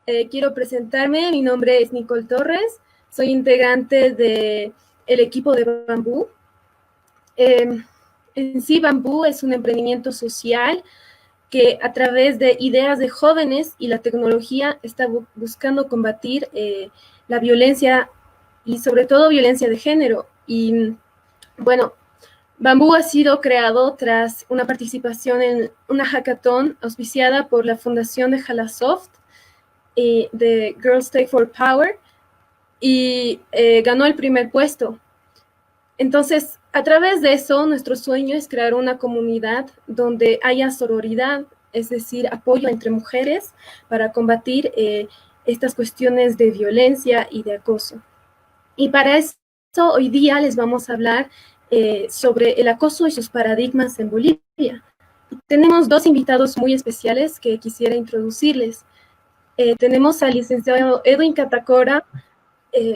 Quiero presentarme, mi nombre es Nicole Torres, soy integrante del equipo de Bambú. En sí, Bambú es un emprendimiento social que a través de ideas de jóvenes y la tecnología está buscando combatir la violencia y sobre todo violencia de género. Y bueno, Bambú ha sido creado tras una participación en una hackathon auspiciada por la Fundación de Halasoft de Girls Take for Power y ganó el primer puesto. Entonces, a través de eso, nuestro sueño es crear una comunidad donde haya sororidad, es decir, apoyo entre mujeres para combatir estas cuestiones de violencia y de acoso. Y para eso, hoy día les vamos a hablar sobre el acoso y sus paradigmas en Bolivia. Tenemos dos invitados muy especiales que quisiera introducirles. Tenemos al licenciado Edwin Catacora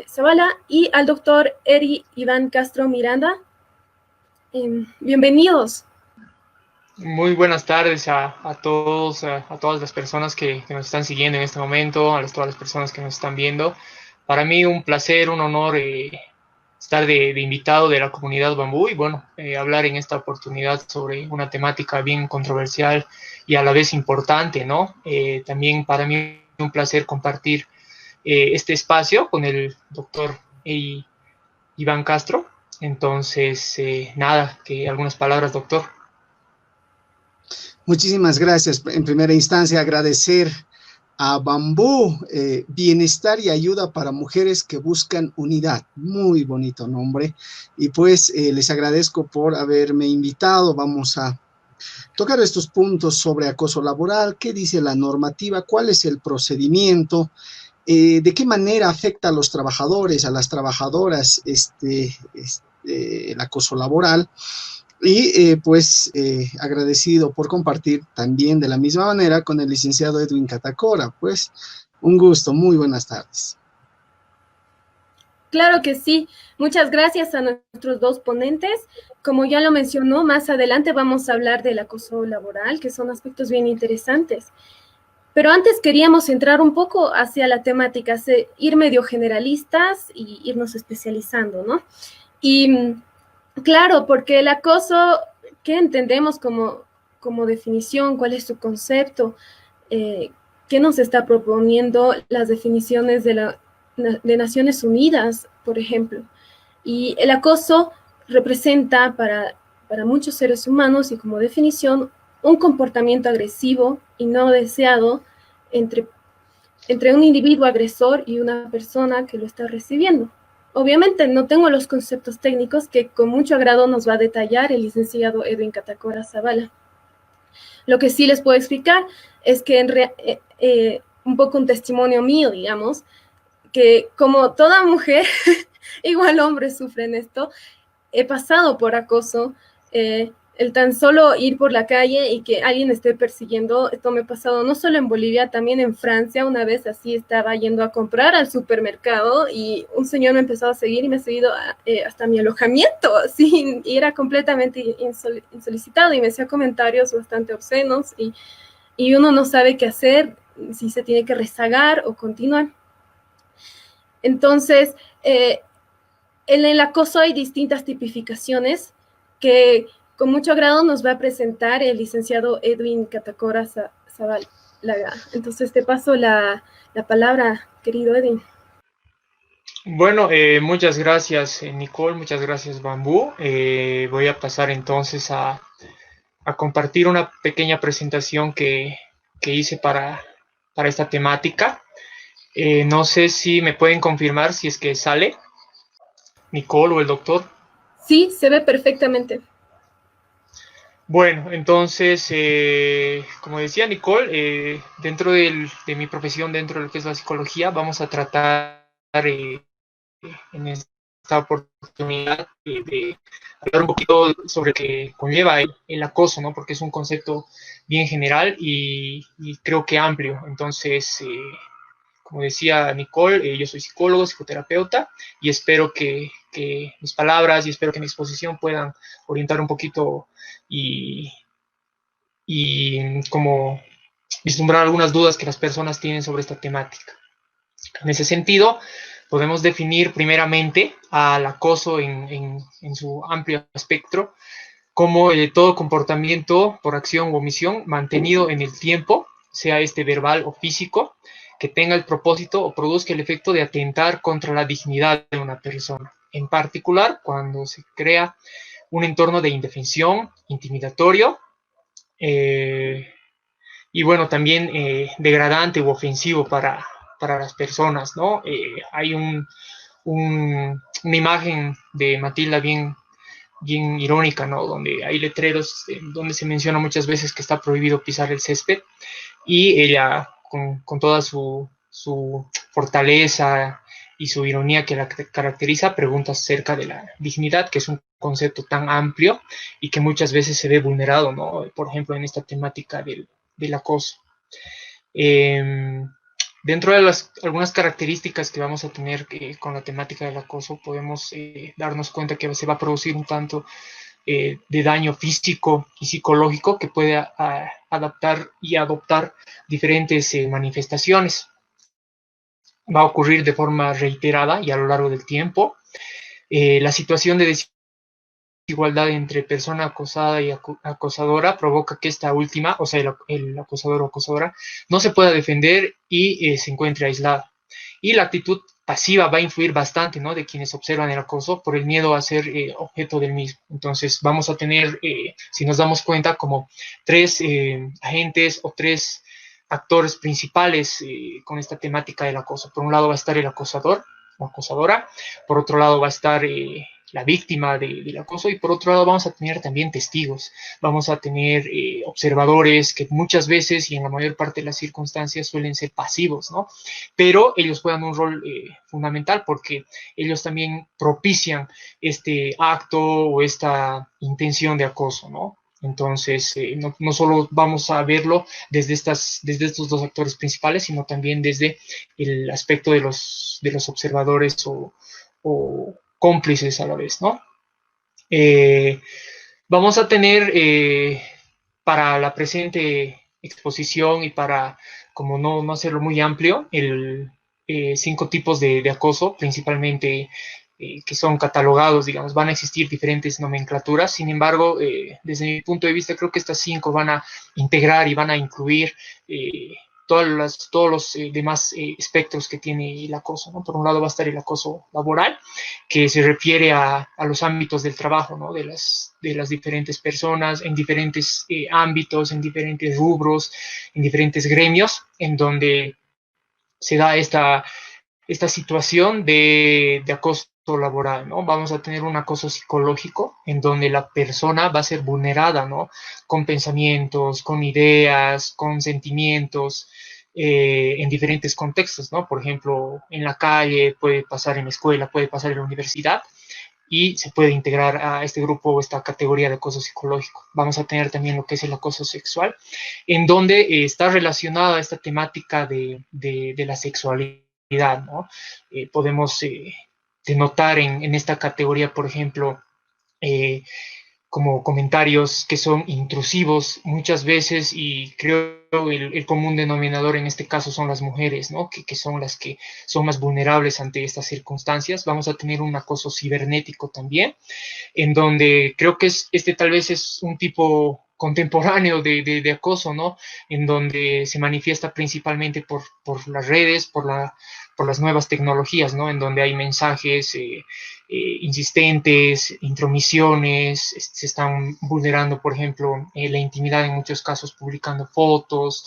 Zavala y al doctor Eri Iván Castro Miranda. Bienvenidos. Muy buenas tardes a todos, a todas las personas que nos están siguiendo en este momento, todas las personas que nos están viendo. Para mí un placer, un honor estar de invitado de la comunidad Bambú y bueno, hablar en esta oportunidad sobre una temática bien controversial y a la vez importante, ¿no? También para mí un placer compartir este espacio con el doctor Iván Castro. Entonces, nada, que algunas palabras, doctor. Muchísimas gracias. En primera instancia, agradecer a Bambú, Bienestar y Ayuda para Mujeres que Buscan Unidad. Muy bonito nombre. Y pues les agradezco por haberme invitado. Vamos a tocar estos puntos sobre acoso laboral. ¿Qué dice la normativa? ¿Cuál es el procedimiento? ¿De qué manera afecta a los trabajadores, a las trabajadoras, el acoso laboral? Y agradecido por compartir también de la misma manera con el licenciado Edwin Catacora. Pues un gusto, muy buenas tardes. Claro que sí. Muchas gracias a nuestros dos ponentes. Como ya lo mencionó, más adelante vamos a hablar del acoso laboral, que son aspectos bien interesantes. Pero antes queríamos entrar un poco hacia la temática, ir medio generalistas y irnos especializando, ¿no? Y claro, porque el acoso, ¿qué entendemos como definición? ¿Cuál es su concepto? ¿Qué nos está proponiendo las definiciones de Naciones Unidas, por ejemplo? Y el acoso representa para muchos seres humanos y como definición un comportamiento agresivo y no deseado entre un individuo agresor y una persona que lo está recibiendo. Obviamente no tengo los conceptos técnicos que con mucho agrado nos va a detallar el licenciado Edwin Catacora Zavala. Lo que sí les puedo explicar es que un poco un testimonio mío, digamos, que como toda mujer, igual hombres sufren esto, he pasado por acoso, el tan solo ir por la calle y que alguien esté persiguiendo, esto me ha pasado no solo en Bolivia, también en Francia. Una vez así estaba yendo a comprar al supermercado y un señor me empezó a seguir y me ha seguido hasta mi alojamiento, así, y era completamente insolicitado y me hacía comentarios bastante obscenos y uno no sabe qué hacer, si se tiene que rezagar o continuar. Entonces, en el acoso hay distintas tipificaciones que con mucho agrado nos va a presentar el licenciado Edwin Catacora Zavala. Entonces te paso la palabra, querido Edwin. Bueno, muchas gracias Nicole, muchas gracias Bambú. Voy a pasar entonces a compartir una pequeña presentación que hice para esta temática. No sé si me pueden confirmar si es que sale Nicole o el doctor. Sí, se ve perfectamente. Bueno, entonces, como decía Nicole, dentro de mi profesión, dentro de lo que es la psicología, vamos a tratar en esta oportunidad de hablar un poquito sobre lo que conlleva el acoso, ¿no? Porque es un concepto bien general y creo que amplio. Entonces, como decía Nicole, yo soy psicólogo, psicoterapeuta y espero que mis palabras y espero que mi exposición puedan orientar un poquito y como vislumbrar algunas dudas que las personas tienen sobre esta temática. En ese sentido, podemos definir primeramente al acoso en su amplio espectro como todo comportamiento por acción u omisión mantenido en el tiempo, sea este verbal o físico, que tenga el propósito o produzca el efecto de atentar contra la dignidad de una persona. En particular, cuando se crea un entorno de indefensión, intimidatorio, y bueno, también degradante u ofensivo para las personas, ¿no? Hay una imagen de Matilda bien irónica, ¿no? Donde hay letreros donde se menciona muchas veces que está prohibido pisar el césped y ella, con toda su fortaleza y su ironía que la caracteriza, pregunta acerca de la dignidad, que es un concepto tan amplio y que muchas veces se ve vulnerado, ¿no? Por ejemplo, en esta temática del acoso. Dentro de algunas características que vamos a tener con la temática del acoso, podemos darnos cuenta que se va a producir un tanto de daño físico y psicológico que puede adaptar y adoptar diferentes manifestaciones. Va a ocurrir de forma reiterada y a lo largo del tiempo. La situación de desigualdad entre persona acosada y acosadora provoca que esta última, o sea, el acosador o acosadora, no se pueda defender y se encuentre aislada. Y la actitud pasiva va a influir bastante, ¿no? De quienes observan el acoso por el miedo a ser objeto del mismo. Entonces vamos a tener, si nos damos cuenta, como tres agentes o tres actores principales con esta temática del acoso. Por un lado va a estar el acosador o acosadora, por otro lado va a estar la víctima del acoso y por otro lado vamos a tener también testigos, vamos a tener observadores que muchas veces y en la mayor parte de las circunstancias suelen ser pasivos, ¿no? Pero ellos juegan un rol fundamental porque ellos también propician este acto o esta intención de acoso, ¿no? Entonces, no solo vamos a verlo desde estos dos actores principales, sino también desde el aspecto de los observadores o cómplices a la vez, ¿no? Vamos a tener para la presente exposición y para, como no hacerlo muy amplio, 5 tipos de acoso, principalmente que son catalogados, digamos, van a existir diferentes nomenclaturas, sin embargo, desde mi punto de vista, creo que estas 5 van a integrar y van a incluir todos los demás espectros que tiene el acoso, ¿no? Por un lado va a estar el acoso laboral, que se refiere a los ámbitos del trabajo, ¿no? De las diferentes personas, en diferentes ámbitos, en diferentes rubros, en diferentes gremios, en donde se da esta situación de acoso laboral, ¿no? Vamos a tener un acoso psicológico en donde la persona va a ser vulnerada, ¿no? Con pensamientos, con ideas, con sentimientos, en diferentes contextos, ¿no? Por ejemplo, en la calle, puede pasar en la escuela, puede pasar en la universidad y se puede integrar a este grupo o esta categoría de acoso psicológico. Vamos a tener también lo que es el acoso sexual, en donde está relacionada esta temática de la sexualidad, ¿no? Podemos denotar en esta categoría, por ejemplo, como comentarios que son intrusivos muchas veces y creo el común denominador en este caso son las mujeres, ¿no? Que son las que son más vulnerables ante estas circunstancias. Vamos a tener un acoso cibernético también, en donde creo que tal vez es un tipo contemporáneo de acoso, ¿no? En donde se manifiesta principalmente por las redes, por las nuevas tecnologías, ¿no? En donde hay mensajes insistentes, intromisiones, se están vulnerando, por ejemplo, la intimidad en muchos casos, publicando fotos,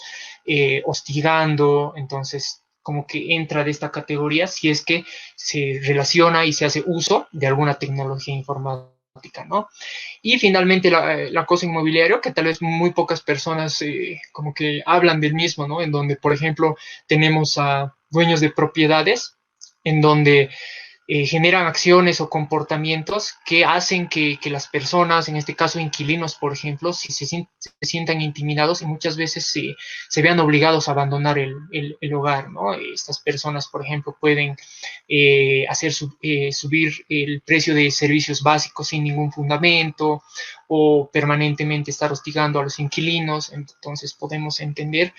hostigando, entonces como que entra de esta categoría si es que se relaciona y se hace uso de alguna tecnología informática, ¿no? Y finalmente el acoso inmobiliario, que tal vez muy pocas personas como que hablan del mismo, ¿no? En donde, por ejemplo, tenemos a dueños de propiedades, en donde generan acciones o comportamientos que hacen que las personas, en este caso inquilinos, por ejemplo, si se sientan intimidados y muchas veces se vean obligados a abandonar el hogar, ¿no? Estas personas, por ejemplo, pueden hacer subir el precio de servicios básicos sin ningún fundamento o permanentemente estar hostigando a los inquilinos. Entonces podemos entender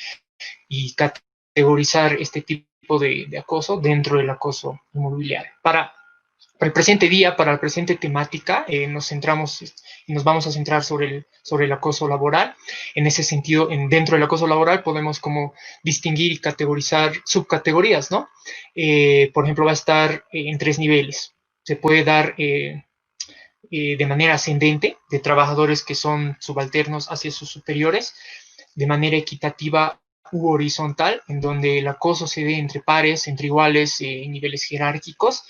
y categorizar este tipo de acoso dentro del acoso inmobiliario. Para el presente día, para la presente temática, nos centramos y nos vamos a centrar sobre el acoso laboral. En ese sentido, dentro del acoso laboral podemos como distinguir y categorizar subcategorías, ¿no? Por ejemplo, va a estar en 3 niveles. Se puede dar de manera ascendente, de trabajadores que son subalternos hacia sus superiores, de manera equitativa u horizontal, en donde el acoso se dé entre pares, entre iguales, en niveles jerárquicos,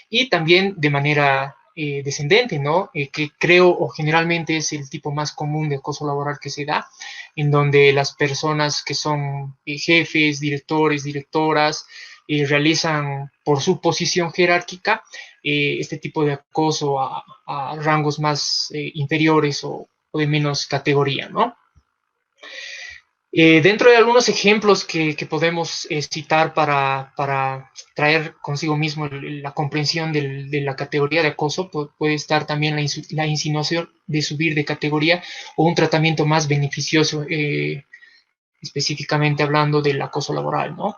y también de manera descendente, ¿no? Que creo o generalmente es el tipo más común de acoso laboral que se da, en donde las personas que son jefes, directores, directoras, realizan por su posición jerárquica este tipo de acoso a rangos más inferiores o de menos categoría, ¿no? Dentro de algunos ejemplos que podemos citar para traer consigo mismo la comprensión de la categoría de acoso, puede estar también la insinuación de subir de categoría o un tratamiento más beneficioso, específicamente hablando del acoso laboral, ¿no?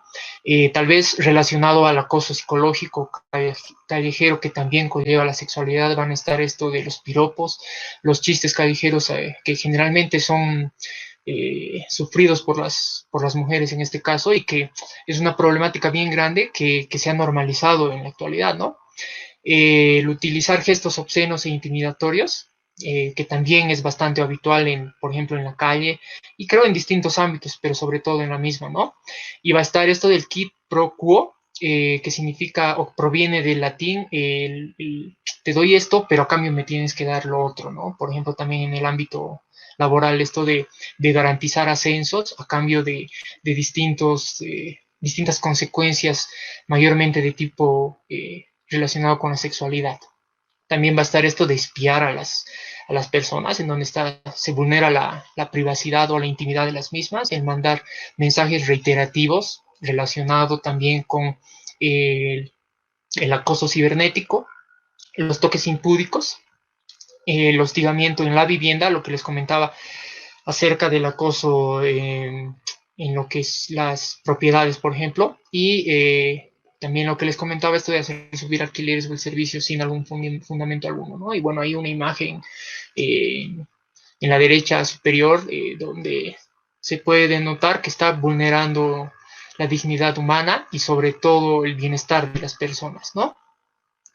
Tal vez relacionado al acoso psicológico callejero que también conlleva la sexualidad, van a estar esto de los piropos, los chistes callejeros que generalmente son sufridos por las mujeres en este caso, y que es una problemática bien grande que se ha normalizado en la actualidad, ¿no? El utilizar gestos obscenos e intimidatorios, que también es bastante habitual, por ejemplo, en la calle, y creo en distintos ámbitos, pero sobre todo en la misma, ¿no? Y va a estar esto del quid pro quo, que significa o proviene del latín, te doy esto, pero a cambio me tienes que dar lo otro, ¿no? Por ejemplo, también en el ámbito laboral, esto de garantizar ascensos a cambio de distintas consecuencias, mayormente de tipo relacionado con la sexualidad. También va a estar esto de espiar a las personas, en donde se vulnera la privacidad o la intimidad de las mismas, el mandar mensajes reiterativos relacionado también con el acoso cibernético, los toques impúdicos, el hostigamiento en la vivienda, lo que les comentaba acerca del acoso en lo que es las propiedades, por ejemplo, y también lo que les comentaba, esto de hacer subir alquileres o el servicio sin algún fundamento alguno, ¿no? Y bueno, hay una imagen en la derecha superior donde se puede notar que está vulnerando la dignidad humana y sobre todo el bienestar de las personas, ¿no?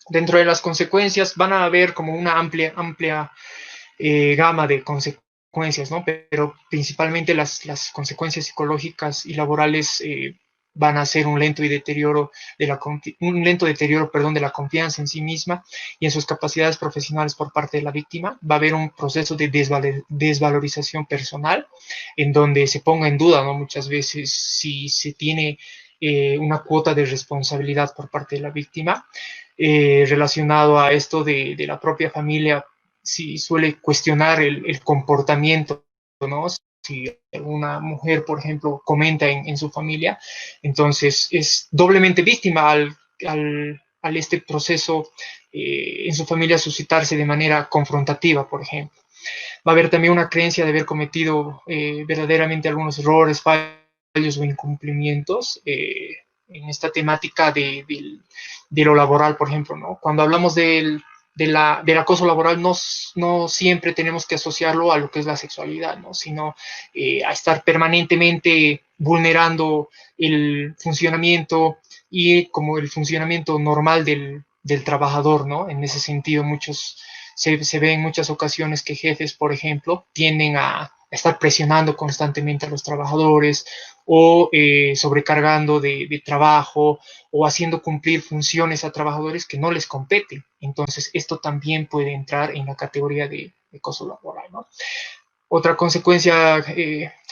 Dentro de las consecuencias van a haber como una amplia gama de consecuencias, ¿no? Pero principalmente las consecuencias psicológicas y laborales van a ser un lento deterioro de la confianza en sí misma y en sus capacidades profesionales por parte de la víctima. Va a haber un proceso de desvalorización personal en donde se ponga en duda, ¿no? Muchas veces si se tiene una cuota de responsabilidad por parte de la víctima, relacionado a esto de la propia familia, si suele cuestionar el comportamiento, ¿no? Si alguna mujer, por ejemplo, comenta en su familia, entonces es doblemente víctima al este proceso en su familia suscitarse de manera confrontativa, por ejemplo. Va a haber también una creencia de haber cometido verdaderamente algunos errores, fallos o incumplimientos en esta temática de lo laboral, por ejemplo, ¿no? Cuando hablamos del acoso laboral, no siempre tenemos que asociarlo a lo que es la sexualidad, ¿no? Sino a estar permanentemente vulnerando el funcionamiento y como el funcionamiento normal del trabajador, ¿no? En ese sentido, se ve en muchas ocasiones que jefes, por ejemplo, tienden a estar presionando constantemente a los trabajadores o sobrecargando de trabajo o haciendo cumplir funciones a trabajadores que no les competen. Entonces, esto también puede entrar en la categoría de acoso laboral, ¿no? Otra consecuencia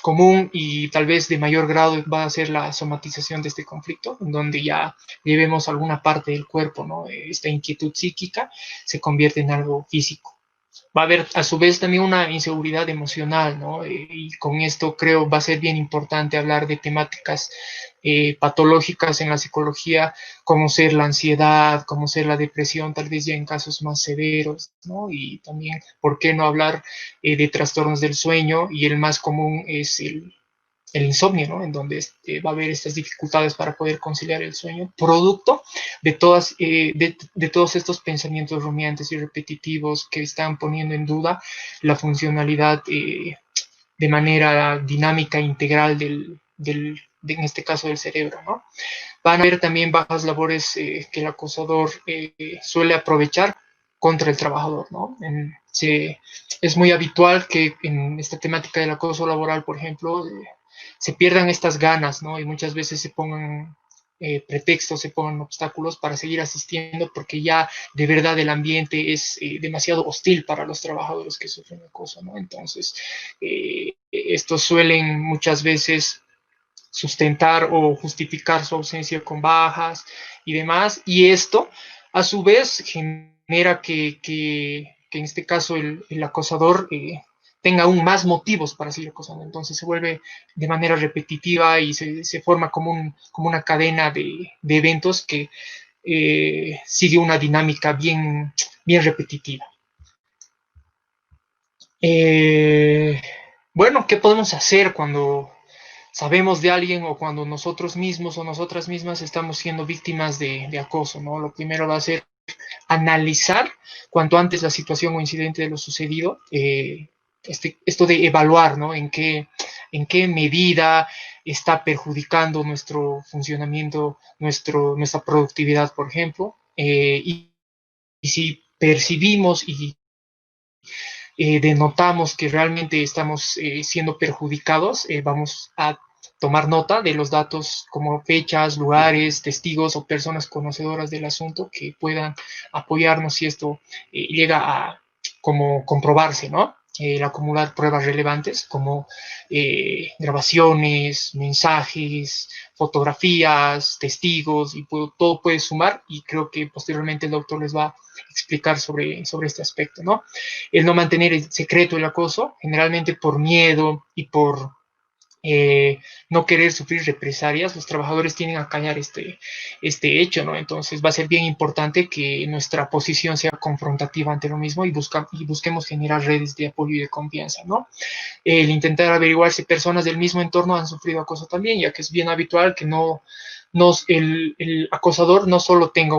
común y tal vez de mayor grado va a ser la somatización de este conflicto, en donde ya llevemos alguna parte del cuerpo, ¿no? Esta inquietud psíquica se convierte en algo físico. Va a haber a su vez también una inseguridad emocional, ¿no? Y con esto creo va a ser bien importante hablar de temáticas patológicas en la psicología, como ser la ansiedad, como ser la depresión, tal vez ya en casos más severos, ¿no? Y también, ¿por qué no hablar de trastornos del sueño? Y el más común es el insomnio, ¿no? En donde va a haber estas dificultades para poder conciliar el sueño, producto de todos estos pensamientos rumiantes y repetitivos que están poniendo en duda la funcionalidad de manera dinámica e integral en este caso del cerebro, ¿no? Van a haber también bajas labores que el acosador suele aprovechar contra el trabajador, ¿no? Es muy habitual que en esta temática del acoso laboral, por ejemplo, se pierdan estas ganas, ¿no? Y muchas veces se pongan pretextos, se pongan obstáculos para seguir asistiendo porque ya de verdad el ambiente es demasiado hostil para los trabajadores que sufren acoso, ¿no? Entonces, estos suelen muchas veces sustentar o justificar su ausencia con bajas y demás, y esto a su vez genera que en este caso el acosador tenga aún más motivos para seguir acosando, entonces se vuelve de manera repetitiva y se forma como una cadena de eventos que sigue una dinámica bien repetitiva. Bueno, ¿qué podemos hacer cuando sabemos de alguien o cuando nosotros mismos o nosotras mismas estamos siendo víctimas de acoso, ¿no? Lo primero va a ser analizar cuanto antes la situación o incidente de lo sucedido, esto de evaluar, ¿no? En qué medida está perjudicando nuestro funcionamiento, nuestra productividad, por ejemplo, y si percibimos y denotamos que realmente estamos siendo perjudicados, vamos a tomar nota de los datos como fechas, lugares, testigos o personas conocedoras del asunto que puedan apoyarnos si esto llega a como comprobarse, ¿no? El acumular pruebas relevantes como grabaciones, mensajes, fotografías, testigos, y todo puede sumar, y creo que posteriormente el doctor les va a explicar sobre este aspecto, ¿no? El no mantener el secreto el acoso, generalmente por miedo y por no querer sufrir represalias, los trabajadores tienen a callar este hecho, ¿no? Entonces va a ser bien importante que nuestra posición sea confrontativa ante lo mismo y busquemos generar redes de apoyo y de confianza, ¿no? El intentar averiguar si personas del mismo entorno han sufrido acoso también, ya que es bien habitual que el acosador no solo tenga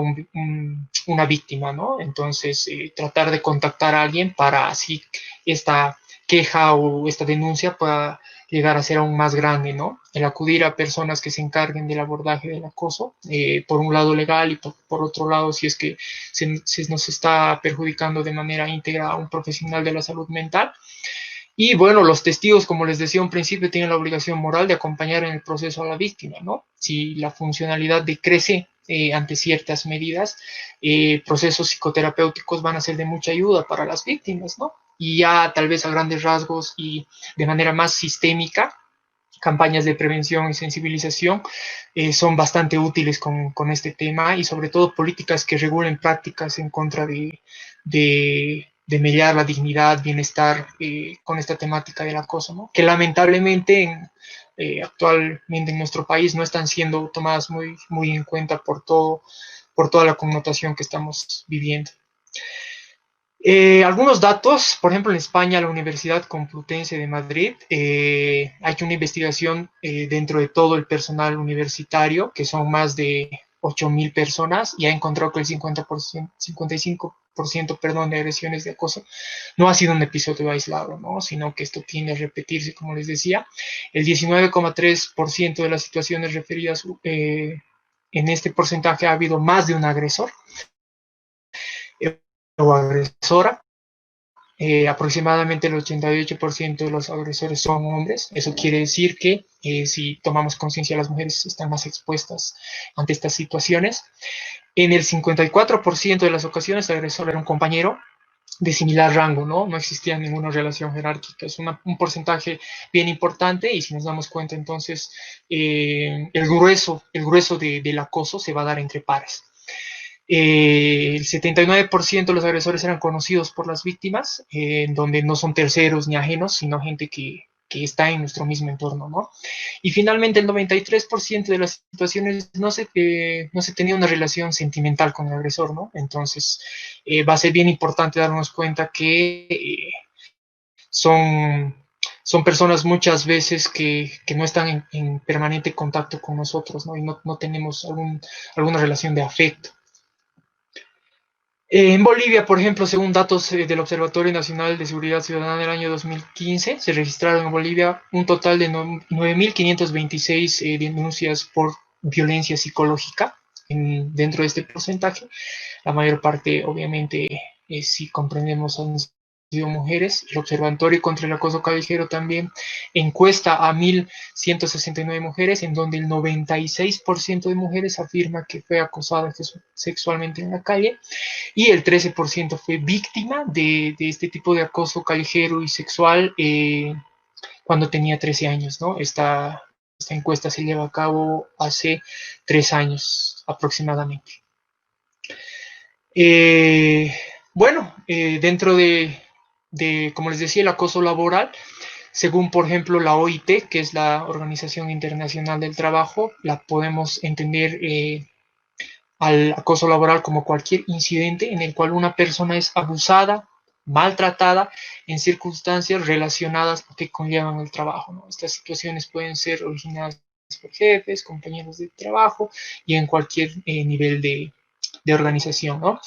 una víctima, ¿no? Entonces, tratar de contactar a alguien para así esta queja o esta denuncia pueda llegar a ser aún más grande, ¿no? El acudir a personas que se encarguen del abordaje del acoso, por un lado legal y por otro lado, si es que se nos está perjudicando de manera íntegra a un profesional de la salud mental. Y bueno, los testigos, como les decía a un principio, tienen la obligación moral de acompañar en el proceso a la víctima, ¿no? Si la funcionalidad decrece ante ciertas medidas, procesos psicoterapéuticos van a ser de mucha ayuda para las víctimas, ¿no? Y ya tal vez a grandes rasgos y de manera más sistémica, campañas de prevención y sensibilización son bastante útiles con este tema, y sobre todo políticas que regulen prácticas en contra de mediar la dignidad, bienestar con esta temática del acoso, ¿no? Que lamentablemente actualmente en nuestro país no están siendo tomadas muy en cuenta por toda la connotación que estamos viviendo. Algunos datos, por ejemplo, en España, la Universidad Complutense de Madrid ha hecho una investigación dentro de todo el personal universitario, que son más de 8.000 personas, y ha encontrado que el 55% de agresiones de acoso no ha sido un episodio aislado, ¿no? Sino que esto tiende a repetirse, como les decía. El 19,3% de las situaciones referidas en este porcentaje ha habido más de un agresor o agresora. Aproximadamente el 88% de los agresores son hombres. Eso quiere decir que si tomamos conciencia, las mujeres están más expuestas ante estas situaciones. En el 54% de las ocasiones el agresor era un compañero, de similar rango, ¿no? No existía ninguna relación jerárquica. Es un porcentaje bien importante y si nos damos cuenta, entonces, el grueso del acoso se va a dar entre pares. El 79% de los agresores eran conocidos por las víctimas, donde no son terceros ni ajenos, sino gente que está en nuestro mismo entorno, ¿no? Y finalmente el 93% de las situaciones no se tenía una relación sentimental con el agresor, ¿no? Entonces va a ser bien importante darnos cuenta que son, son personas muchas veces que no están en permanente contacto con nosotros, ¿no? Y no tenemos alguna relación de afecto. En Bolivia, por ejemplo, según datos del Observatorio Nacional de Seguridad Ciudadana del año 2015, se registraron en Bolivia un total de 9.526 denuncias por violencia psicológica. Dentro de este porcentaje, la mayor parte, obviamente, si comprendemos, han sido mujeres. El Observatorio contra el Acoso Callejero también encuesta a 1.169 mujeres, en donde el 96% de mujeres afirma que fue acosada sexualmente en la calle y el 13% fue víctima de este tipo de acoso callejero y sexual cuando tenía 13 años, ¿no? Esta encuesta se lleva a cabo hace 3 años aproximadamente. Dentro como les decía, el acoso laboral, según por ejemplo la OIT, que es la Organización Internacional del Trabajo, la podemos entender al acoso laboral como cualquier incidente en el cual una persona es abusada, maltratada en circunstancias relacionadas que conllevan el trabajo, ¿no? Estas situaciones pueden ser originadas por jefes, compañeros de trabajo y en cualquier nivel de organización, ¿no?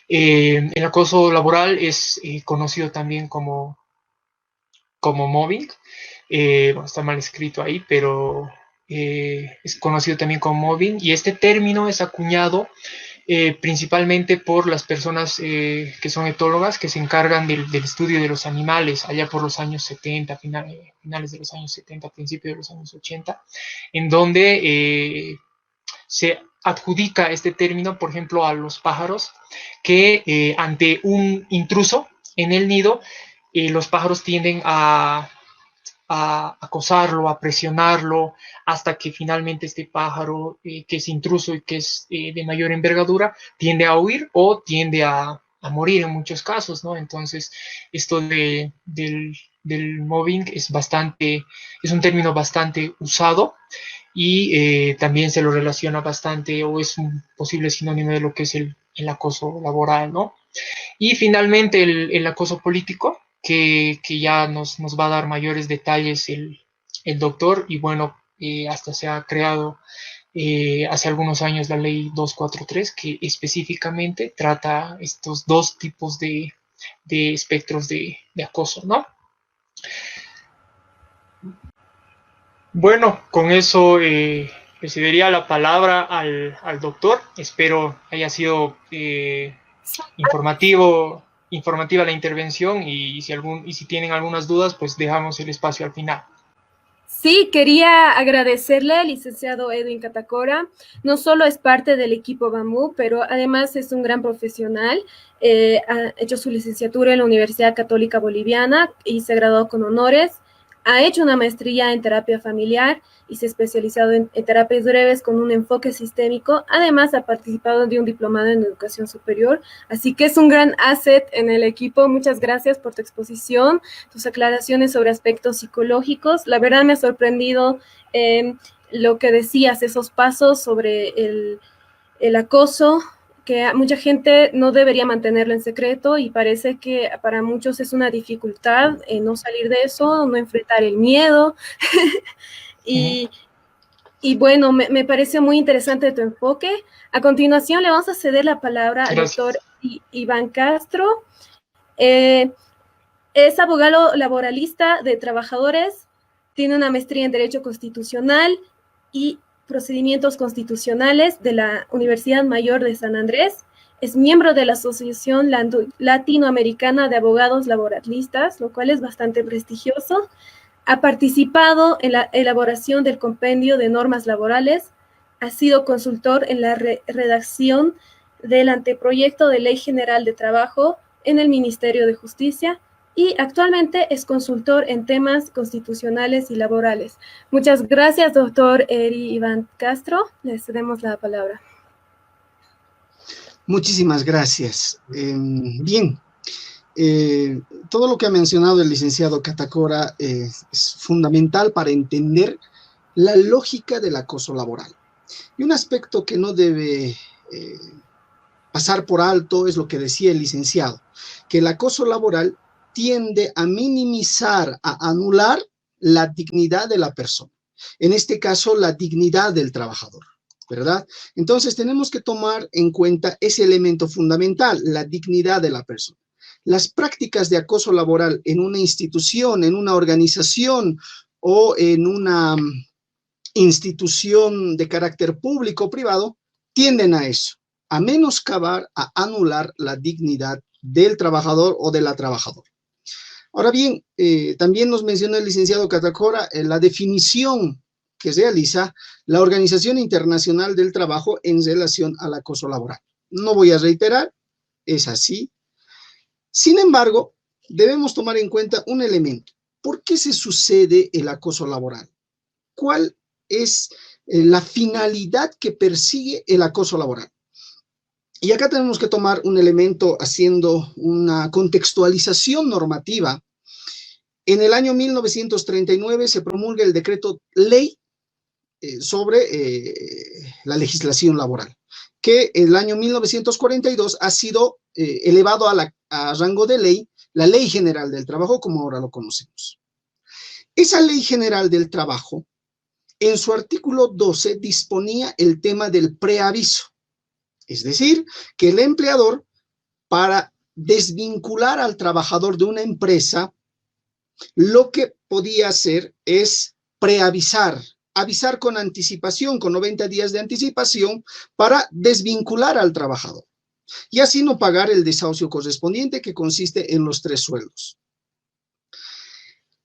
El acoso laboral es conocido también como mobbing. Bueno, está mal escrito ahí, pero es conocido también como mobbing, y este término es acuñado principalmente por las personas que son etólogas, que se encargan del estudio de los animales, allá por los años 70, finales de los años 70, principios de los años 80, en donde se adjudica este término, por ejemplo, a los pájaros, que ante un intruso en el nido, los pájaros tienden a acosarlo, a presionarlo, hasta que finalmente este pájaro, que es intruso y que es de mayor envergadura, tiende a huir o tiende a morir en muchos casos, ¿no? Entonces, esto del mobbing es un término bastante usado y también se lo relaciona bastante, o es un posible sinónimo de lo que es el acoso laboral, ¿no? Y finalmente el acoso político, que ya nos va a dar mayores detalles el doctor, y bueno, hasta se ha creado hace algunos años la ley 243, que específicamente trata estos dos tipos de espectros de acoso, ¿no? Bueno, con eso le cedería la palabra al doctor. Espero haya sido informativa la intervención, y si tienen algunas dudas, pues dejamos el espacio al final. Sí, quería agradecerle al licenciado Edwin Catacora. No solo es parte del equipo Bambú, pero además es un gran profesional. Ha hecho su licenciatura en la Universidad Católica Boliviana y se graduó con honores. Ha hecho una maestría en terapia familiar y se ha especializado en terapias breves con un enfoque sistémico. Además, ha participado de un diplomado en educación superior. Así que es un gran asset en el equipo. Muchas gracias por tu exposición, tus aclaraciones sobre aspectos psicológicos. La verdad me ha sorprendido lo que decías, esos pasos sobre el acoso, que mucha gente no debería mantenerlo en secreto, y parece que para muchos es una dificultad no salir de eso, no enfrentar el miedo. y bueno, me parece muy interesante tu enfoque. A continuación le vamos a ceder la palabra al doctor Iván Castro. Es abogado laboralista de trabajadores, tiene una maestría en Derecho Constitucional y Procedimientos Constitucionales de la Universidad Mayor de San Andrés. Es miembro de la Asociación Latinoamericana de Abogados Laboralistas, lo cual es bastante prestigioso. Ha participado en la elaboración del compendio de normas laborales. Ha sido consultor en la redacción del anteproyecto de Ley General de Trabajo en el Ministerio de Justicia y actualmente es consultor en temas constitucionales y laborales. Muchas gracias, doctor Eri Iván Castro. Le cedemos la palabra. Muchísimas gracias. Bien, todo lo que ha mencionado el licenciado Catacora es fundamental para entender la lógica del acoso laboral. Y un aspecto que no debe pasar por alto es lo que decía el licenciado, que el acoso laboral tiende a minimizar, a anular la dignidad de la persona. En este caso, la dignidad del trabajador, ¿verdad? Entonces, tenemos que tomar en cuenta ese elemento fundamental, la dignidad de la persona. Las prácticas de acoso laboral en una institución, en una organización o en una institución de carácter público o privado, tienden a eso, a menoscabar, a anular la dignidad del trabajador o de la trabajadora. Ahora bien, también nos menciona el licenciado Catacora la definición que realiza la Organización Internacional del Trabajo en relación al acoso laboral. No voy a reiterar, es así. Sin embargo, debemos tomar en cuenta un elemento. ¿Por qué se sucede el acoso laboral? ¿Cuál es la finalidad que persigue el acoso laboral? Y acá tenemos que tomar un elemento haciendo una contextualización normativa. En el año 1939 se promulga el decreto ley sobre la legislación laboral, que en el año 1942 ha sido elevado a rango de ley, la Ley General del Trabajo, como ahora lo conocemos. Esa Ley General del Trabajo, en su artículo 12, disponía el tema del preaviso. Es decir, que el empleador, para desvincular al trabajador de una empresa, lo que podía hacer es preavisar, avisar con anticipación, con 90 días de anticipación, para desvincular al trabajador. Y así no pagar el desahucio correspondiente, que consiste en los 3 sueldos.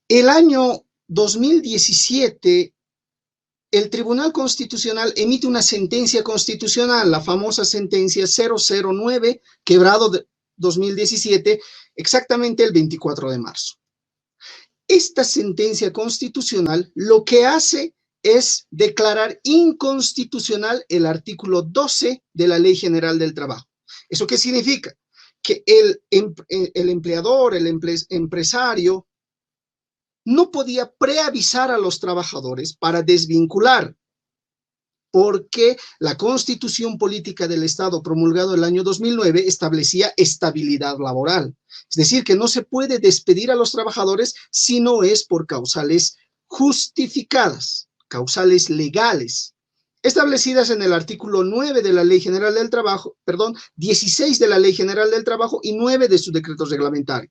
El año 2017, el Tribunal Constitucional emite una sentencia constitucional, la famosa sentencia 009, quebrado de 2017, exactamente el 24 de marzo. Esta sentencia constitucional lo que hace es declarar inconstitucional el artículo 12 de la Ley General del Trabajo. ¿Eso qué significa? Que el empleador, el empresario, no podía preavisar a los trabajadores para desvincular, porque la Constitución Política del Estado promulgado el año 2009 establecía estabilidad laboral. Es decir, que no se puede despedir a los trabajadores si no es por causales justificadas, causales legales, establecidas en el artículo 9 de la Ley General del Trabajo, 16 de la Ley General del Trabajo y 9 de su decreto reglamentario.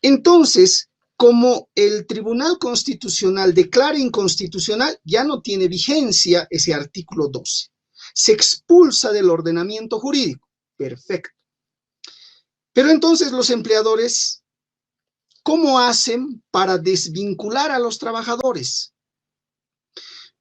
Entonces, como el Tribunal Constitucional declara inconstitucional, ya no tiene vigencia ese artículo 12. Se expulsa del ordenamiento jurídico. Perfecto. Pero entonces los empleadores, ¿cómo hacen para desvincular a los trabajadores?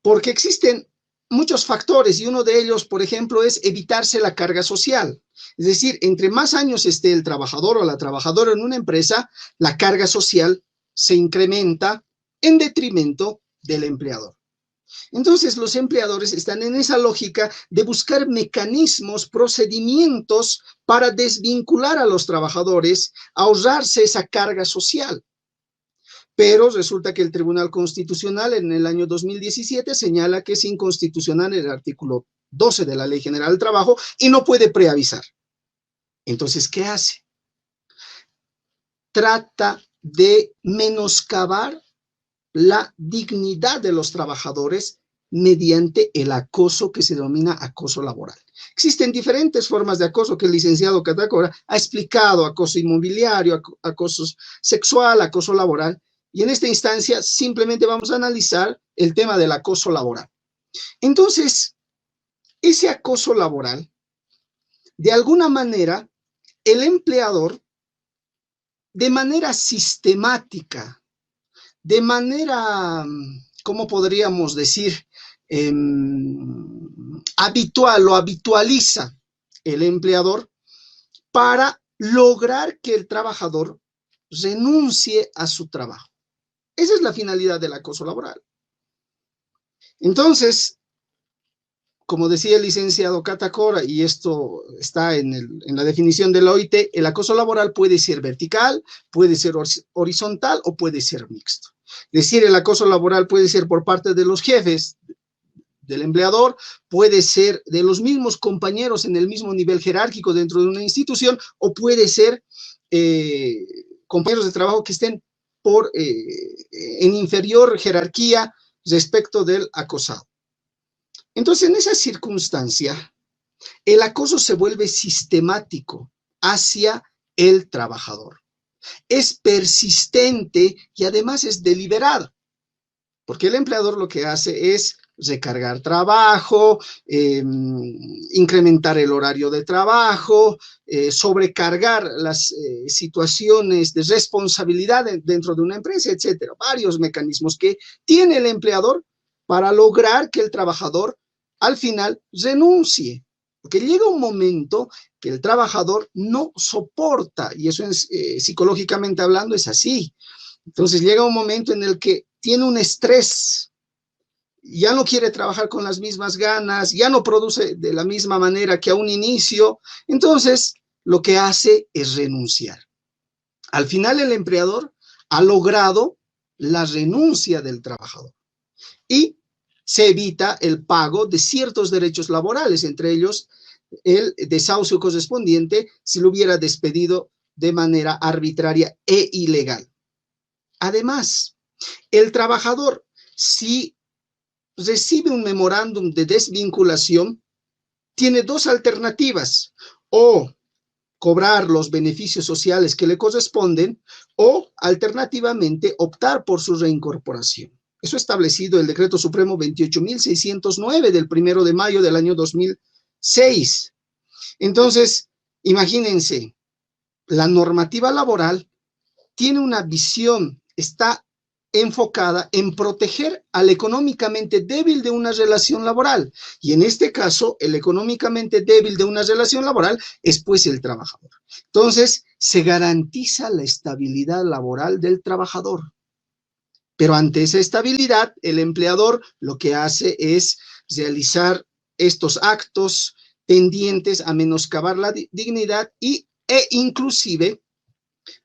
Porque existen muchos factores y uno de ellos, por ejemplo, es evitarse la carga social. Es decir, entre más años esté el trabajador o la trabajadora en una empresa, la carga social se incrementa en detrimento del empleador. Entonces, los empleadores están en esa lógica de buscar mecanismos, procedimientos para desvincular a los trabajadores, ahorrarse esa carga social. Pero resulta que el Tribunal Constitucional en el año 2017 señala que es inconstitucional el artículo 12 de la Ley General del Trabajo y no puede preavisar. Entonces, ¿qué hace? Trata de menoscabar la dignidad de los trabajadores mediante el acoso que se denomina acoso laboral. Existen diferentes formas de acoso que el licenciado Catacora ha explicado: acoso inmobiliario, acoso sexual, acoso laboral, y en esta instancia simplemente vamos a analizar el tema del acoso laboral. Entonces, ese acoso laboral, de alguna manera, el empleador, de manera sistemática, de manera, ¿cómo podríamos decir? Habitual, lo habitualiza el empleador para lograr que el trabajador renuncie a su trabajo. Esa es la finalidad del acoso laboral. Entonces, como decía el licenciado Catacora, y esto está en la definición de la OIT, el acoso laboral puede ser vertical, puede ser horizontal o puede ser mixto. Es decir, el acoso laboral puede ser por parte de los jefes del empleador, puede ser de los mismos compañeros en el mismo nivel jerárquico dentro de una institución, o puede ser compañeros de trabajo que estén en inferior jerarquía respecto del acosado. Entonces, en esa circunstancia, el acoso se vuelve sistemático hacia el trabajador. Es persistente y además es deliberado, porque el empleador lo que hace es recargar trabajo, incrementar el horario de trabajo, sobrecargar las situaciones de responsabilidad dentro de una empresa, etcétera. Varios mecanismos que tiene el empleador para lograr que el trabajador al final renuncie, porque llega un momento que el trabajador no soporta, y eso es, psicológicamente hablando es así. Entonces llega un momento en el que tiene un estrés, ya no quiere trabajar con las mismas ganas, ya no produce de la misma manera que a un inicio, entonces lo que hace es renunciar. Al final el empleador ha logrado la renuncia del trabajador y se evita el pago de ciertos derechos laborales, entre ellos el desahucio correspondiente si lo hubiera despedido de manera arbitraria e ilegal. Además, el trabajador, si recibe un memorándum de desvinculación, tiene dos alternativas: o cobrar los beneficios sociales que le corresponden, o alternativamente optar por su reincorporación. Eso establecido el Decreto Supremo 28.609 del 1 de mayo del año 2006. Entonces, imagínense, la normativa laboral tiene una visión, está enfocada en proteger al económicamente débil de una relación laboral. Y en este caso, el económicamente débil de una relación laboral es pues el trabajador. Entonces, se garantiza la estabilidad laboral del trabajador. Pero ante esa estabilidad, el empleador lo que hace es realizar estos actos tendientes a menoscabar la dignidad e inclusive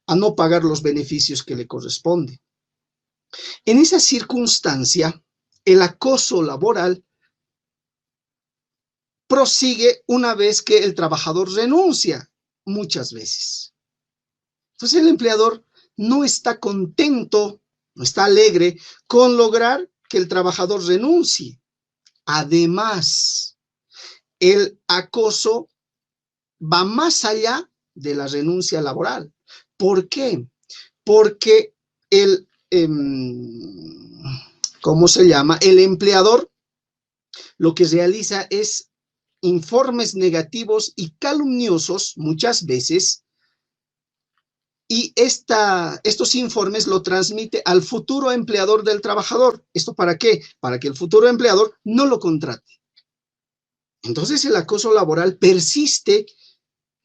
a no pagar los beneficios que le corresponden. En esa circunstancia, el acoso laboral prosigue una vez que el trabajador renuncia, muchas veces. Entonces el empleador no está contento, no está alegre con lograr que el trabajador renuncie. Además, el acoso va más allá de la renuncia laboral. ¿Por qué? Porque el ¿cómo se llama? El empleador lo que realiza es informes negativos y calumniosos muchas veces, y estos informes lo transmite al futuro empleador del trabajador. ¿Esto para qué? Para que el futuro empleador no lo contrate. Entonces el acoso laboral persiste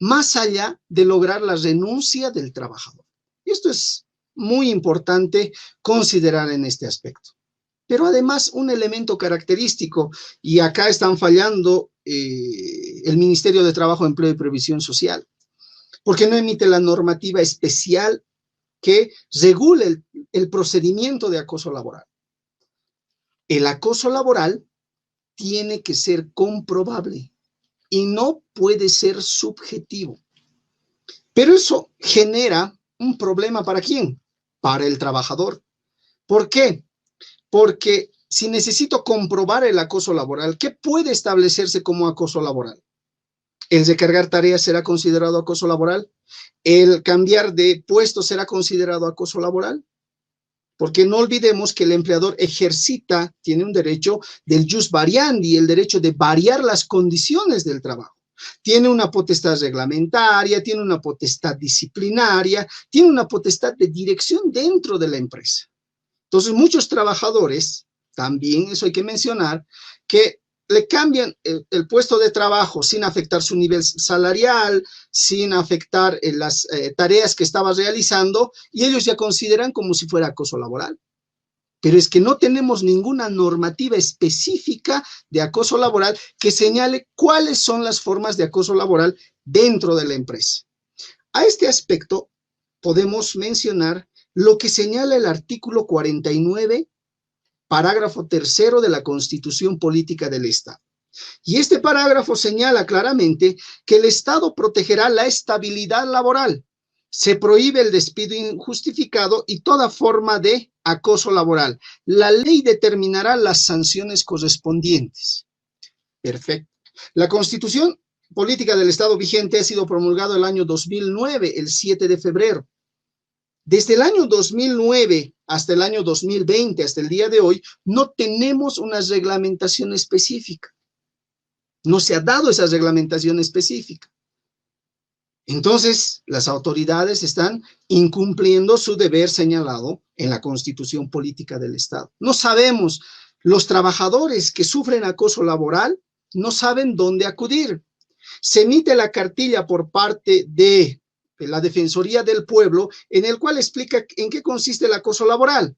más allá de lograr la renuncia del trabajador. Y esto es muy importante considerar en este aspecto. Pero además un elemento característico, y acá están fallando el Ministerio de Trabajo, Empleo y Previsión Social, porque no emite la normativa especial que regule el procedimiento de acoso laboral. El acoso laboral tiene que ser comprobable y no puede ser subjetivo. Pero eso genera un problema ¿para quién? Para el trabajador. ¿Por qué? Porque si necesito comprobar el acoso laboral, ¿qué puede establecerse como acoso laboral? ¿El recargar tareas será considerado acoso laboral? ¿El cambiar de puesto será considerado acoso laboral? Porque no olvidemos que el empleador ejercita, tiene un derecho del jus variandi, el derecho de variar las condiciones del trabajo. Tiene una potestad reglamentaria, tiene una potestad disciplinaria, tiene una potestad de dirección dentro de la empresa. Entonces, muchos trabajadores, también eso hay que mencionar, que le cambian el puesto de trabajo sin afectar su nivel salarial, sin afectar las tareas que estaba realizando, y ellos ya consideran como si fuera acoso laboral. Pero es que no tenemos ninguna normativa específica de acoso laboral que señale cuáles son las formas de acoso laboral dentro de la empresa. A este aspecto podemos mencionar lo que señala el artículo 49, parágrafo 3 de la Constitución Política del Estado. Y este parágrafo señala claramente que el Estado protegerá la estabilidad laboral. Se prohíbe el despido injustificado y toda forma de acoso laboral. La ley determinará las sanciones correspondientes. Perfecto. La Constitución Política del Estado vigente ha sido promulgada el año 2009, el 7 de febrero. Desde el año 2009 hasta el año 2020, hasta el día de hoy, no tenemos una reglamentación específica. No se ha dado esa reglamentación específica. Entonces, las autoridades están incumpliendo su deber señalado en la Constitución Política del Estado. No sabemos, los trabajadores que sufren acoso laboral no saben dónde acudir. Se emite la cartilla por parte de la Defensoría del Pueblo, en el cual explica en qué consiste el acoso laboral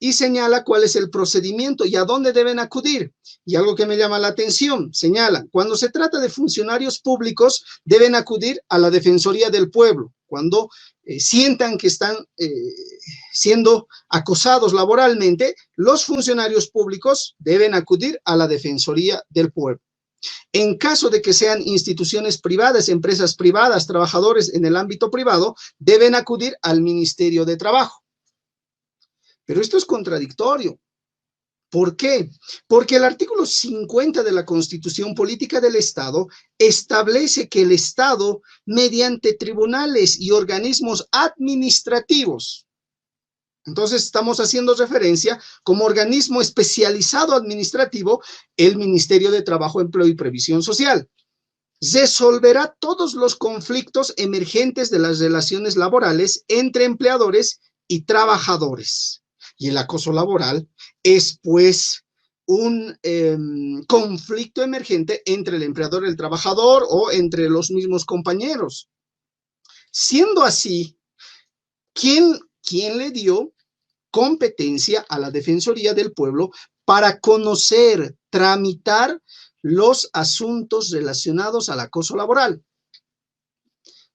y señala cuál es el procedimiento y a dónde deben acudir. Y algo que me llama la atención, señala, cuando se trata de funcionarios públicos, deben acudir a la Defensoría del Pueblo. Cuando sientan que están siendo acosados laboralmente, los funcionarios públicos deben acudir a la Defensoría del Pueblo. En caso de que sean instituciones privadas, empresas privadas, trabajadores en el ámbito privado, deben acudir al Ministerio de Trabajo. Pero esto es contradictorio. ¿Por qué? Porque el artículo 50 de la Constitución Política del Estado establece que el Estado, mediante tribunales y organismos administrativos, entonces estamos haciendo referencia como organismo especializado administrativo, el Ministerio de Trabajo, Empleo y Previsión Social, resolverá todos los conflictos emergentes de las relaciones laborales entre empleadores y trabajadores. Y el acoso laboral es, pues, un conflicto emergente entre el empleador y el trabajador o entre los mismos compañeros. Siendo así, ¿quién le dio competencia a la Defensoría del Pueblo para conocer, tramitar los asuntos relacionados al acoso laboral?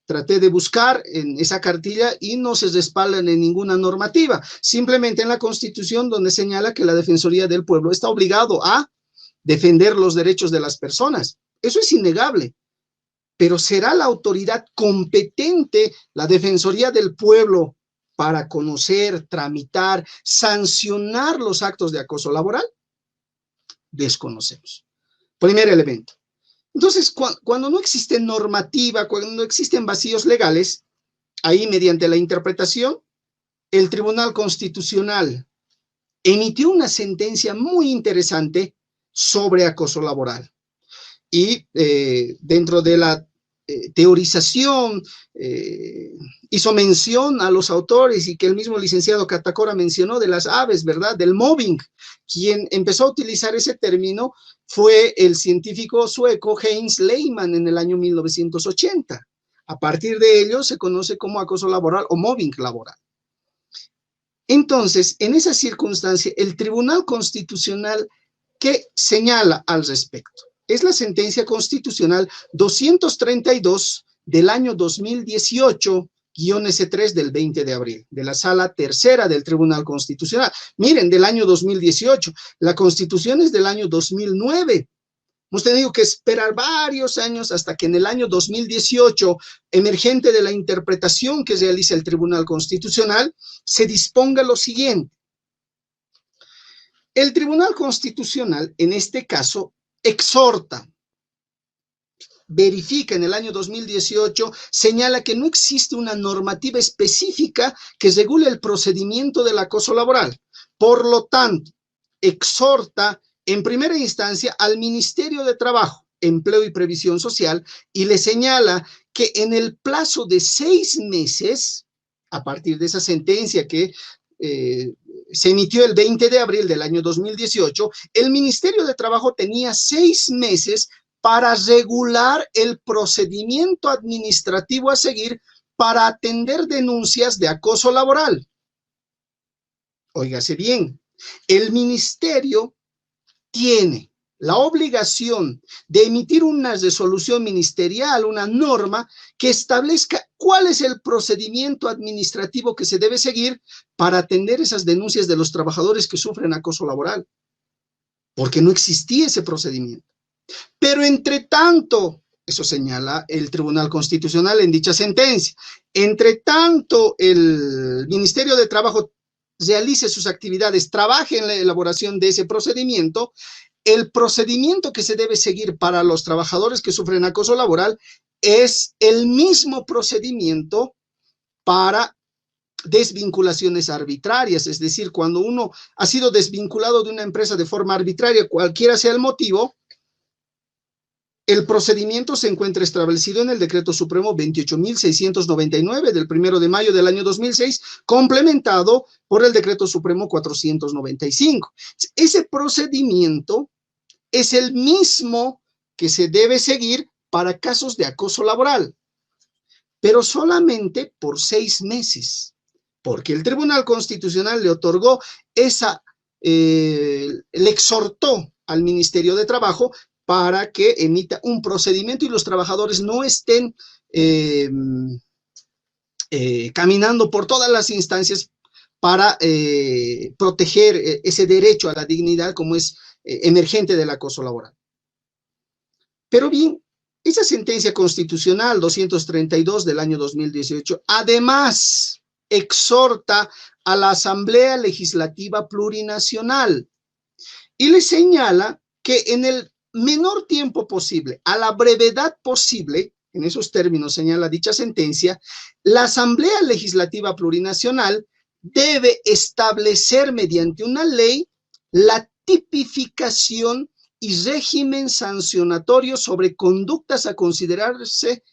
Traté de buscar en esa cartilla y no se respaldan en ninguna normativa, simplemente en la Constitución, donde señala que la Defensoría del Pueblo está obligado a defender los derechos de las personas. Eso es innegable, pero ¿será la autoridad competente, la Defensoría del Pueblo, para conocer, tramitar, sancionar los actos de acoso laboral? Desconocemos. Primer elemento. Entonces, cuando no existe normativa, cuando no existen vacíos legales, ahí mediante la interpretación, el Tribunal Constitucional emitió una sentencia muy interesante sobre acoso laboral. Y dentro de la teorización, hizo mención a los autores y que el mismo licenciado Catacora mencionó de las aves, ¿verdad? Del mobbing. Quien empezó a utilizar ese término fue el científico sueco Heinz Lehmann en el año 1980. A partir de ello se conoce como acoso laboral o mobbing laboral. Entonces, en esa circunstancia, el Tribunal Constitucional, ¿qué señala al respecto? Es la sentencia constitucional 232 del año 2018, -S3 del 20 de abril, de la Sala Tercera del Tribunal Constitucional. Miren, del año 2018, la Constitución es del año 2009. Hemos tenido que esperar varios años hasta que en el año 2018, emergente de la interpretación que realiza el Tribunal Constitucional, se disponga lo siguiente. El Tribunal Constitucional, en este caso, exhorta, verifica en el año 2018, señala que no existe una normativa específica que regule el procedimiento del acoso laboral. Por lo tanto, exhorta en primera instancia al Ministerio de Trabajo, Empleo y Previsión Social y le señala que en el plazo de 6 meses, a partir de esa sentencia que se emitió el 20 de abril del año 2018, el Ministerio de Trabajo tenía 6 meses para regular el procedimiento administrativo a seguir para atender denuncias de acoso laboral. Óigase bien, el ministerio tiene la obligación de emitir una resolución ministerial, una norma que establezca cuál es el procedimiento administrativo que se debe seguir para atender esas denuncias de los trabajadores que sufren acoso laboral, porque no existía ese procedimiento. Pero entre tanto, eso señala el Tribunal Constitucional en dicha sentencia, entre tanto el Ministerio de Trabajo realice sus actividades, trabaje en la elaboración de ese procedimiento, el procedimiento que se debe seguir para los trabajadores que sufren acoso laboral es el mismo procedimiento para desvinculaciones arbitrarias, es decir, cuando uno ha sido desvinculado de una empresa de forma arbitraria, cualquiera sea el motivo, el procedimiento se encuentra establecido en el Decreto Supremo 28.699 del 1 de mayo del año 2006, complementado por el Decreto Supremo 495. Ese procedimiento es el mismo que se debe seguir para casos de acoso laboral, pero solamente por 6 meses, porque el Tribunal Constitucional le otorgó le exhortó al Ministerio de Trabajo para que emita un procedimiento y los trabajadores no estén caminando por todas las instancias para proteger ese derecho a la dignidad como es emergente del acoso laboral. Pero bien, esa sentencia constitucional 232 del año 2018, además, exhorta a la Asamblea Legislativa Plurinacional y le señala que en el menor tiempo posible, a la brevedad posible, en esos términos señala dicha sentencia, la Asamblea Legislativa Plurinacional debe establecer mediante una ley la tipificación y régimen sancionatorio sobre conductas a considerarse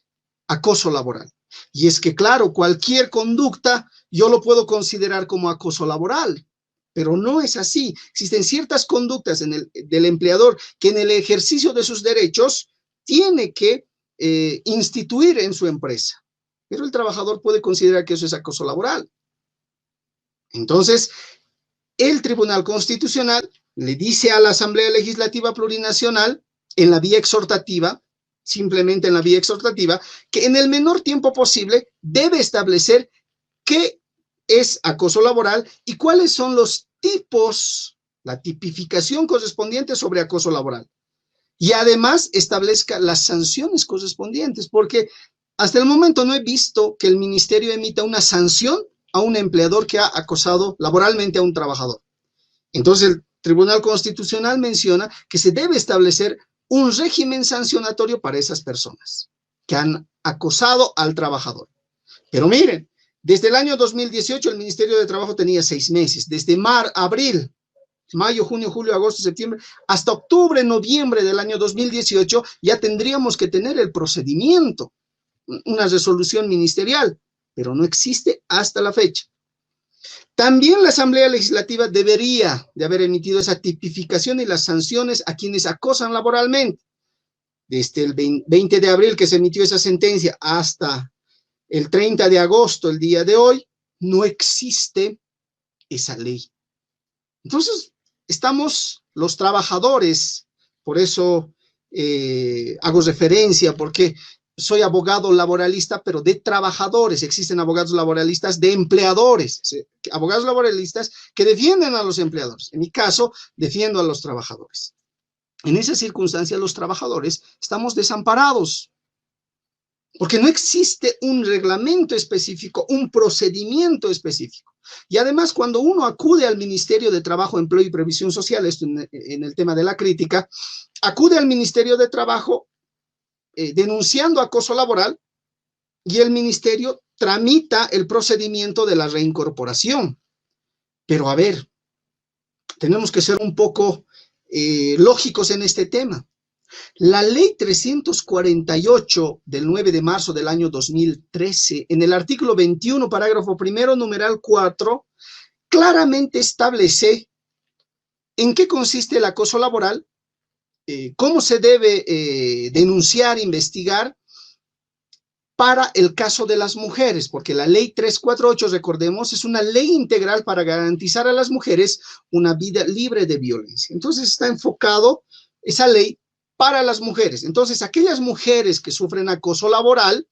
acoso laboral. Y es que, claro, cualquier conducta yo lo puedo considerar como acoso laboral, pero no es así. Existen ciertas conductas del empleador que en el ejercicio de sus derechos tiene que instituir en su empresa, pero el trabajador puede considerar que eso es acoso laboral. Entonces, el Tribunal Constitucional le dice a la Asamblea Legislativa Plurinacional, en la vía exhortativa, simplemente en la vía exhortativa, que en el menor tiempo posible debe establecer qué es acoso laboral y cuáles son los tipos, la tipificación correspondiente sobre acoso laboral. Y además establezca las sanciones correspondientes, porque hasta el momento no he visto que el ministerio emita una sanción a un empleador que ha acosado laboralmente a un trabajador. Entonces el Tribunal Constitucional menciona que se debe establecer un régimen sancionatorio para esas personas que han acosado al trabajador. Pero miren, desde el año 2018 el Ministerio de Trabajo tenía 6 meses, desde abril, mayo, junio, julio, agosto, septiembre, hasta octubre, noviembre del año 2018 ya tendríamos que tener el procedimiento, una resolución ministerial, pero no existe hasta la fecha. También la Asamblea Legislativa debería de haber emitido esa tipificación y las sanciones a quienes acosan laboralmente. Desde el 20 de abril que se emitió esa sentencia hasta el 30 de agosto, el día de hoy, no existe esa ley. Entonces, estamos los trabajadores, por eso hago referencia, porque soy abogado laboralista, pero de trabajadores. Existen abogados laboralistas de empleadores, abogados laboralistas que defienden a los empleadores. En mi caso, defiendo a los trabajadores. En esa circunstancia, los trabajadores estamos desamparados, porque no existe un reglamento específico, un procedimiento específico. Y además, cuando uno acude al Ministerio de Trabajo, Empleo y Previsión Social, esto en el tema de la crítica, acude al Ministerio de Trabajo denunciando acoso laboral y el ministerio tramita el procedimiento de la reincorporación. Pero a ver, tenemos que ser un poco lógicos en este tema. La ley 348 del 9 de marzo del año 2013, en el artículo 21, parágrafo primero, numeral 4, claramente establece en qué consiste el acoso laboral, cómo se debe denunciar, investigar para el caso de las mujeres, porque la ley 348, recordemos, es una ley integral para garantizar a las mujeres una vida libre de violencia. Entonces está enfocado esa ley para las mujeres. Entonces, aquellas mujeres que sufren acoso laboral,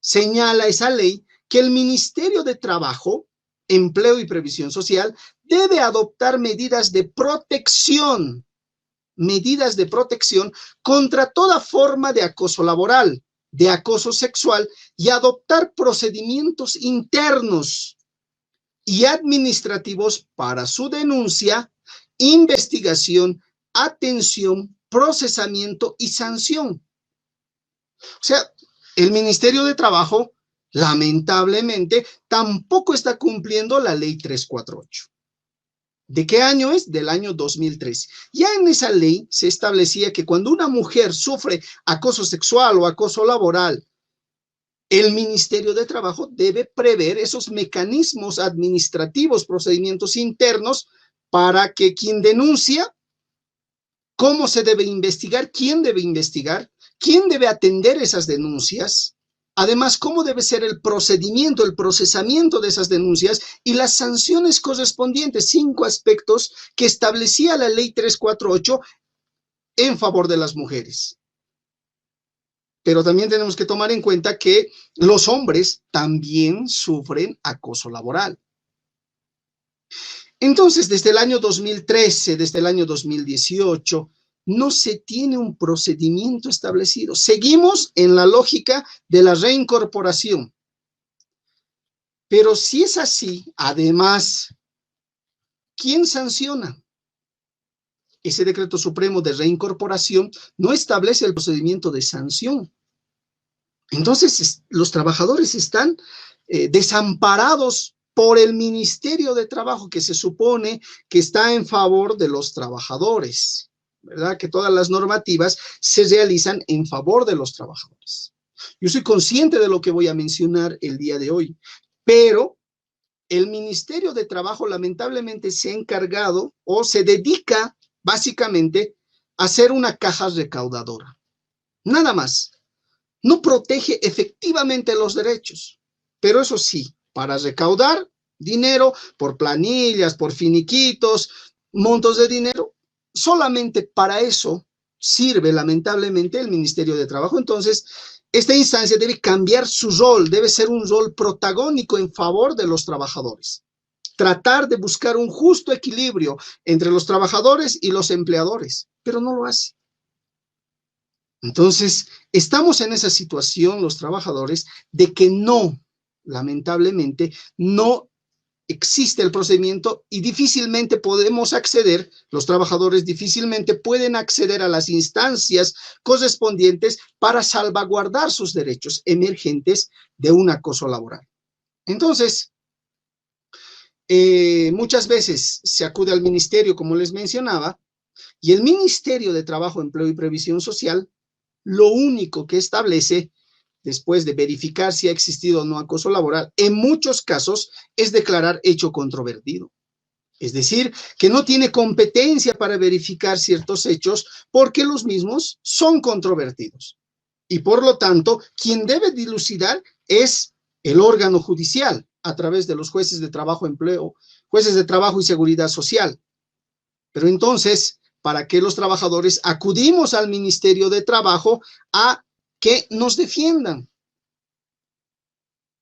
señala esa ley que el Ministerio de Trabajo, Empleo y Previsión Social debe adoptar medidas de protección contra toda forma de acoso laboral, de acoso sexual, y adoptar procedimientos internos y administrativos para su denuncia, investigación, atención, procesamiento y sanción. O sea, el Ministerio de Trabajo, lamentablemente, tampoco está cumpliendo la ley 348. ¿De qué año es? Del año 2003. Ya en esa ley se establecía que cuando una mujer sufre acoso sexual o acoso laboral, el Ministerio de Trabajo debe prever esos mecanismos administrativos, procedimientos internos, para que quien denuncia, cómo se debe investigar, quién debe atender esas denuncias, además, cómo debe ser el procedimiento, el procesamiento de esas denuncias y las sanciones correspondientes, 5 aspectos que establecía la ley 348 en favor de las mujeres. Pero también tenemos que tomar en cuenta que los hombres también sufren acoso laboral. Entonces, desde el año 2013, desde el año 2018, no se tiene un procedimiento establecido. Seguimos en la lógica de la reincorporación. Pero si es así, además, ¿quién sanciona? Ese decreto supremo de reincorporación no establece el procedimiento de sanción. Entonces, los trabajadores están desamparados por el Ministerio de Trabajo, que se supone que está en favor de los trabajadores, ¿verdad? Que todas las normativas se realizan en favor de los trabajadores. Yo soy consciente de lo que voy a mencionar el día de hoy, pero el Ministerio de Trabajo lamentablemente se ha encargado o se dedica básicamente a ser una caja recaudadora. Nada más. No protege efectivamente los derechos, pero eso sí, para recaudar dinero por planillas, por finiquitos, montos de dinero, solamente para eso sirve lamentablemente el Ministerio de Trabajo. Entonces, esta instancia debe cambiar su rol, debe ser un rol protagónico en favor de los trabajadores. Tratar de buscar un justo equilibrio entre los trabajadores y los empleadores, pero no lo hace. Entonces, estamos en esa situación, los trabajadores, de que no, lamentablemente, no existe el procedimiento y difícilmente podemos acceder, los trabajadores difícilmente pueden acceder a las instancias correspondientes para salvaguardar sus derechos emergentes de un acoso laboral. Entonces, muchas veces se acude al ministerio, como les mencionaba, y el Ministerio de Trabajo, Empleo y Previsión Social lo único que establece, después de verificar si ha existido o no acoso laboral, en muchos casos es declarar hecho controvertido. Es decir, que no tiene competencia para verificar ciertos hechos porque los mismos son controvertidos. Y por lo tanto, quien debe dilucidar es el órgano judicial a través de los jueces de trabajo, empleo, jueces de trabajo y seguridad social. Pero entonces, ¿para qué los trabajadores acudimos al Ministerio de Trabajo a que nos defiendan?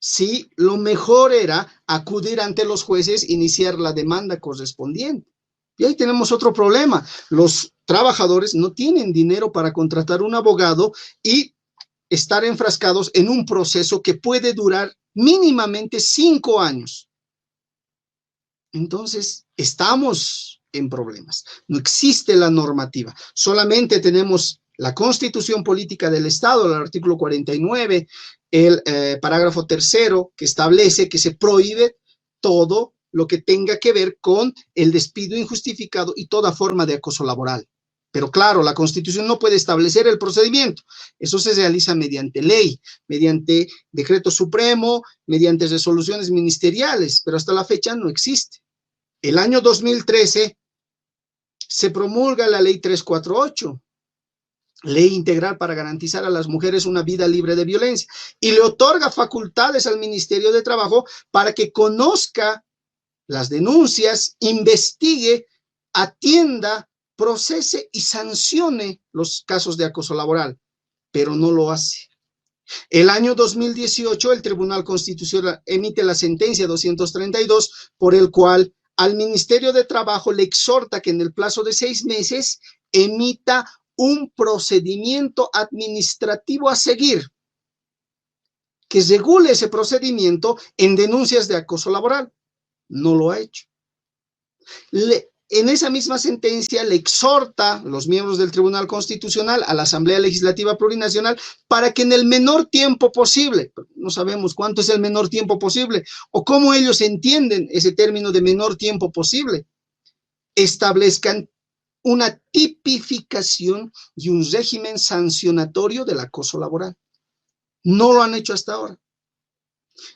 Sí, lo mejor era acudir ante los jueces, iniciar la demanda correspondiente. Y ahí tenemos otro problema. Los trabajadores no tienen dinero para contratar un abogado y estar enfrascados en un proceso que puede durar mínimamente 5 años. Entonces, estamos en problemas. No existe la normativa. Solamente tenemos la Constitución Política del Estado, el artículo 49, el parágrafo 3º, que establece que se prohíbe todo lo que tenga que ver con el despido injustificado y toda forma de acoso laboral. Pero claro, la Constitución no puede establecer el procedimiento. Eso se realiza mediante ley, mediante decreto supremo, mediante resoluciones ministeriales, pero hasta la fecha no existe. El año 2013 se promulga la ley 348, ley integral para garantizar a las mujeres una vida libre de violencia, y le otorga facultades al Ministerio de Trabajo para que conozca las denuncias, investigue, atienda, procese y sancione los casos de acoso laboral, pero no lo hace. El año 2018, el Tribunal Constitucional emite la sentencia 232, por el cual al Ministerio de Trabajo le exhorta que en el plazo de 6 meses emita un procedimiento administrativo a seguir, que regule ese procedimiento en denuncias de acoso laboral. No lo ha hecho. En esa misma sentencia le exhorta a los miembros del Tribunal Constitucional, a la Asamblea Legislativa Plurinacional, para que en el menor tiempo posible, no sabemos cuánto es el menor tiempo posible, o cómo ellos entienden ese término de menor tiempo posible, establezcan una tipificación y un régimen sancionatorio del acoso laboral. No lo han hecho hasta ahora.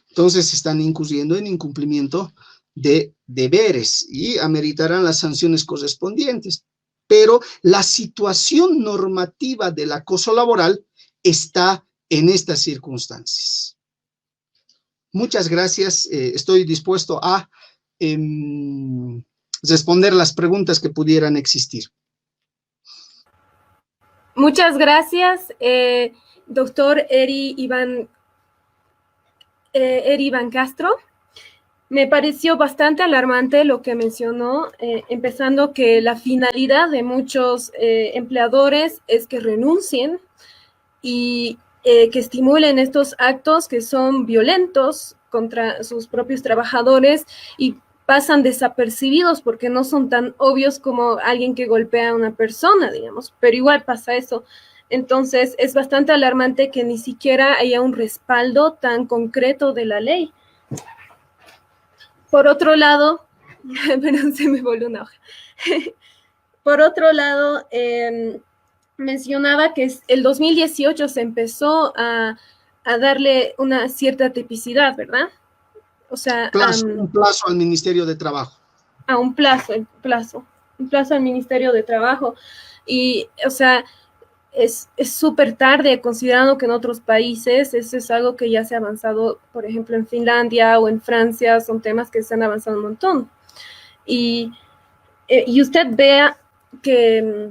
Entonces están incurriendo en incumplimiento de deberes y ameritarán las sanciones correspondientes. Pero la situación normativa del acoso laboral está en estas circunstancias. Muchas gracias. Estoy dispuesto a responder las preguntas que pudieran existir. Muchas gracias, doctor Eri Iván Castro. Me pareció bastante alarmante lo que mencionó, empezando que la finalidad de muchos empleadores es que renuncien y que estimulen estos actos que son violentos contra sus propios trabajadores y pasan desapercibidos porque no son tan obvios como alguien que golpea a una persona, digamos, pero igual pasa eso. Entonces, es bastante alarmante que ni siquiera haya un respaldo tan concreto de la ley. Por otro lado, perdón, se me voló una hoja. Por otro lado, mencionaba que el 2018 se empezó a darle una cierta tipicidad, ¿verdad? O sea, un plazo al Ministerio de Trabajo. Un plazo al Ministerio de Trabajo. Y, o sea, es súper tarde, considerando que en otros países eso es algo que ya se ha avanzado, por ejemplo, en Finlandia o en Francia, son temas que se han avanzado un montón. Y usted vea que,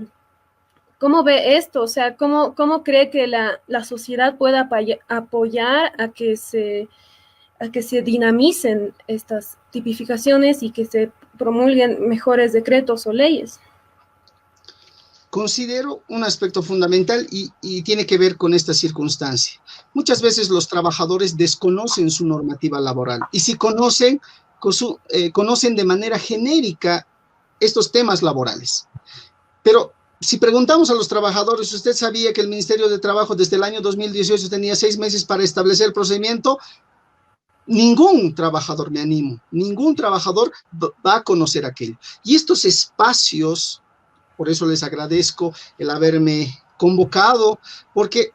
¿cómo ve esto? O sea, ¿cómo cree que la sociedad pueda apoyar a que se dinamicen estas tipificaciones y que se promulguen mejores decretos o leyes? Considero un aspecto fundamental y tiene que ver con esta circunstancia. Muchas veces los trabajadores desconocen su normativa laboral y si conocen de manera genérica estos temas laborales. Pero si preguntamos a los trabajadores, ¿usted sabía que el Ministerio de Trabajo desde el año 2018 tenía 6 meses para establecer el procedimiento? Ningún trabajador, me animo, ningún trabajador va a conocer aquello. Y estos espacios, por eso les agradezco el haberme convocado, porque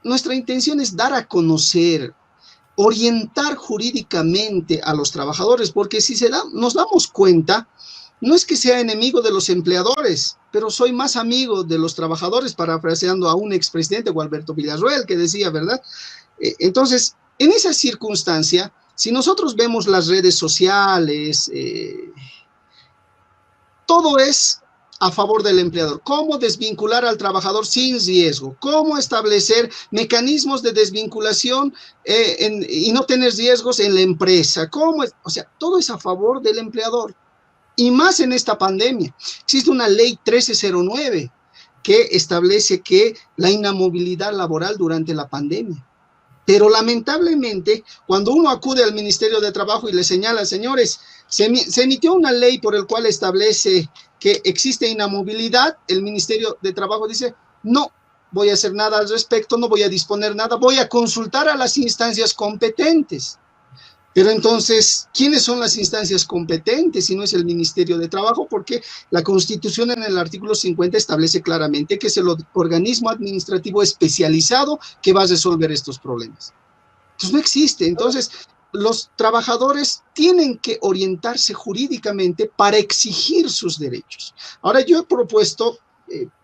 nuestra intención es dar a conocer, orientar jurídicamente a los trabajadores, porque si nos damos cuenta, no es que sea enemigo de los empleadores, pero soy más amigo de los trabajadores, parafraseando a un expresidente, Gualberto Villarroel, que decía, ¿verdad? Entonces, en esa circunstancia, si nosotros vemos las redes sociales, todo es a favor del empleador. ¿Cómo desvincular al trabajador sin riesgo? ¿Cómo establecer mecanismos de desvinculación y no tener riesgos en la empresa? O sea, todo es a favor del empleador. Y más en esta pandemia. Existe una ley 1309 que establece que la inamovilidad laboral durante la pandemia. Pero lamentablemente, cuando uno acude al Ministerio de Trabajo y le señala, señores, se emitió una ley por el cual establece que existe inamovilidad, el Ministerio de Trabajo dice, no voy a hacer nada al respecto, no voy a disponer nada, voy a consultar a las instancias competentes. Pero entonces, ¿quiénes son las instancias competentes si no es el Ministerio de Trabajo? Porque la Constitución en el artículo 50 establece claramente que es el organismo administrativo especializado que va a resolver estos problemas. Entonces no existe. Entonces, los trabajadores tienen que orientarse jurídicamente para exigir sus derechos. Ahora yo he propuesto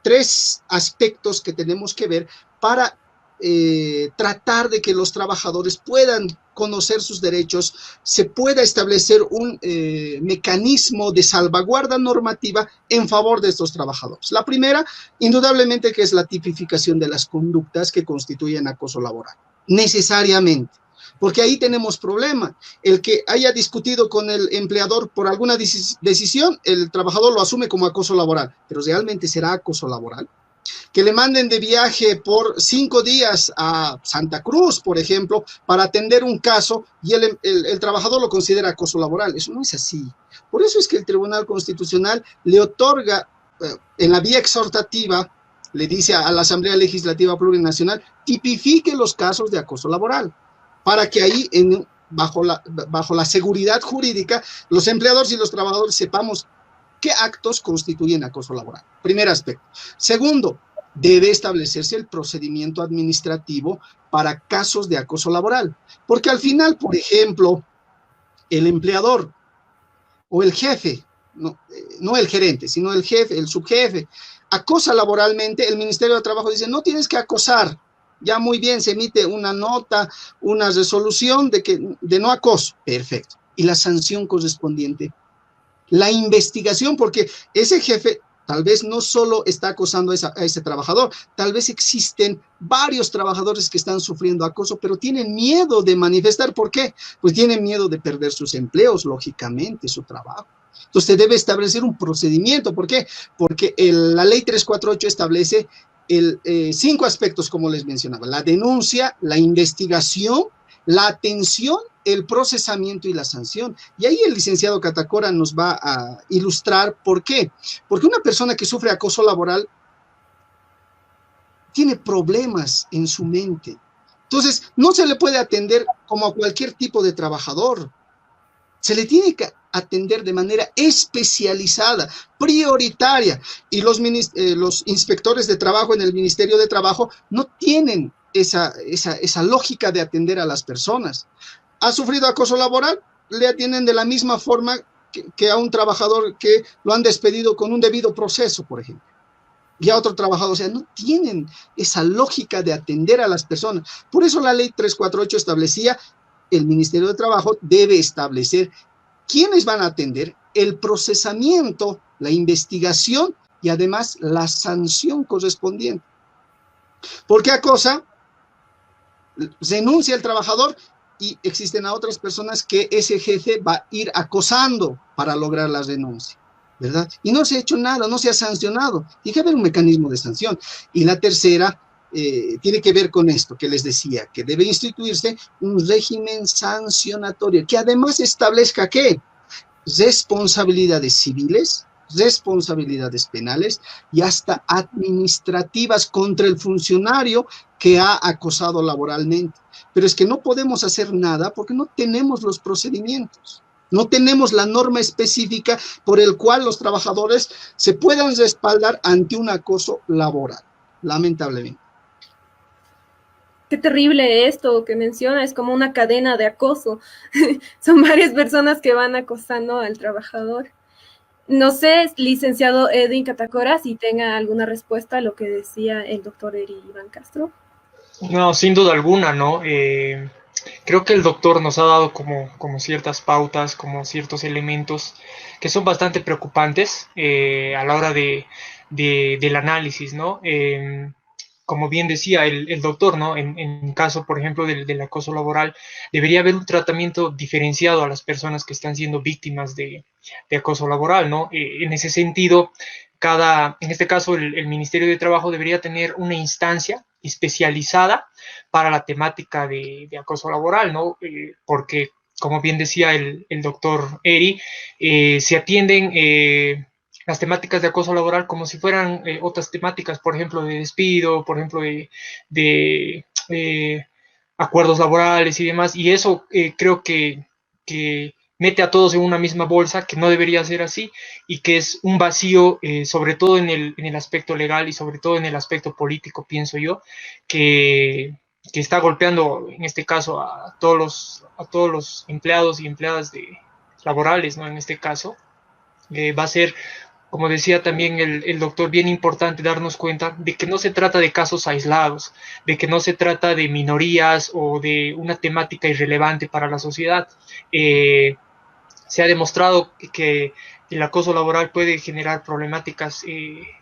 3 aspectos que tenemos que ver para tratar de que los trabajadores puedan conocer sus derechos, se pueda establecer un mecanismo de salvaguarda normativa en favor de estos trabajadores. La primera, indudablemente, que es la tipificación de las conductas que constituyen acoso laboral, necesariamente. Porque ahí tenemos problema. El que haya discutido con el empleador por alguna decisión, el trabajador lo asume como acoso laboral, pero ¿realmente será acoso laboral? Que le manden de viaje por 5 días a Santa Cruz, por ejemplo, para atender un caso y el trabajador lo considera acoso laboral. Eso no es así. Por eso es que el Tribunal Constitucional le otorga, en la vía exhortativa, le dice a la Asamblea Legislativa Plurinacional, tipifique los casos de acoso laboral, para que ahí, bajo la seguridad jurídica, los empleadores y los trabajadores sepamos qué actos constituyen acoso laboral. Primer aspecto. Segundo, debe establecerse el procedimiento administrativo para casos de acoso laboral, porque al final, por ejemplo, el empleador o el jefe, no el gerente, sino el jefe, el subjefe, acosa laboralmente, el Ministerio de Trabajo dice, no tienes que acosar. Ya muy bien, se emite una nota, una resolución de no acoso. Perfecto. ¿Y la sanción correspondiente? La investigación, porque ese jefe tal vez no solo está acosando a ese trabajador, tal vez existen varios trabajadores que están sufriendo acoso, pero tienen miedo de manifestar. ¿Por qué? Pues tienen miedo de perder sus empleos, lógicamente, su trabajo. Entonces se debe establecer un procedimiento. ¿Por qué? Porque la ley 348 establece 5 aspectos, como les mencionaba: la denuncia, la investigación, la atención, el procesamiento y la sanción. Y ahí el licenciado Catacora nos va a ilustrar por qué. Porque una persona que sufre acoso laboral tiene problemas en su mente. Entonces, no se le puede atender como a cualquier tipo de trabajador. Se le tiene que atender de manera especializada, prioritaria. Y los inspectores de trabajo en el Ministerio de Trabajo no tienen esa lógica de atender a las personas. ¿Ha sufrido acoso laboral? Le atienden de la misma forma que a un trabajador que lo han despedido con un debido proceso, por ejemplo. Y a otro trabajador, o sea, no tienen esa lógica de atender a las personas. Por eso la ley 348 establecía, el Ministerio de Trabajo debe establecer quiénes van a atender, el procesamiento, la investigación y además la sanción correspondiente. Porque acosa, denuncia el trabajador y existen a otras personas que ese jefe va a ir acosando para lograr la renuncia, ¿verdad? Y no se ha hecho nada, no se ha sancionado. Tiene que haber un mecanismo de sanción. Y la tercera tiene que ver con esto que les decía, que debe instituirse un régimen sancionatorio que además establezca ¿qué? Responsabilidades civiles, responsabilidades penales y hasta administrativas contra el funcionario que ha acosado laboralmente. Pero es que no podemos hacer nada porque no tenemos los procedimientos, no tenemos la norma específica por el cual los trabajadores se puedan respaldar ante un acoso laboral, lamentablemente. Qué terrible esto que menciona, es como una cadena de acoso. Son varias personas que van acosando al trabajador. No sé, licenciado Edwin Catacora, si tenga alguna respuesta a lo que decía el doctor Eri Iván Castro. No, sin duda alguna, ¿no? Creo que el doctor nos ha dado como ciertas pautas, como ciertos elementos que son bastante preocupantes a la hora del análisis, ¿no? Como bien decía el doctor, ¿no? En caso, por ejemplo, del acoso laboral, debería haber un tratamiento diferenciado a las personas que están siendo víctimas de acoso laboral, ¿no? En ese sentido, en este caso, el Ministerio de Trabajo debería tener una instancia especializada para la temática de acoso laboral, ¿no? Porque, como bien decía el doctor Eri, se atienden las temáticas de acoso laboral como si fueran otras temáticas, por ejemplo, de despido, por ejemplo, de acuerdos laborales y demás, y eso creo que mete a todos en una misma bolsa, que no debería ser así, y que es un vacío, sobre todo en el aspecto legal y sobre todo en el aspecto político, pienso yo, que que está golpeando en este caso a todos los empleados y empleadas laborales, ¿no? En este caso, va a ser, como decía también el doctor, bien importante darnos cuenta de que no se trata de casos aislados, de que no se trata de minorías o de una temática irrelevante para la sociedad. Se ha demostrado que el acoso laboral puede generar problemáticas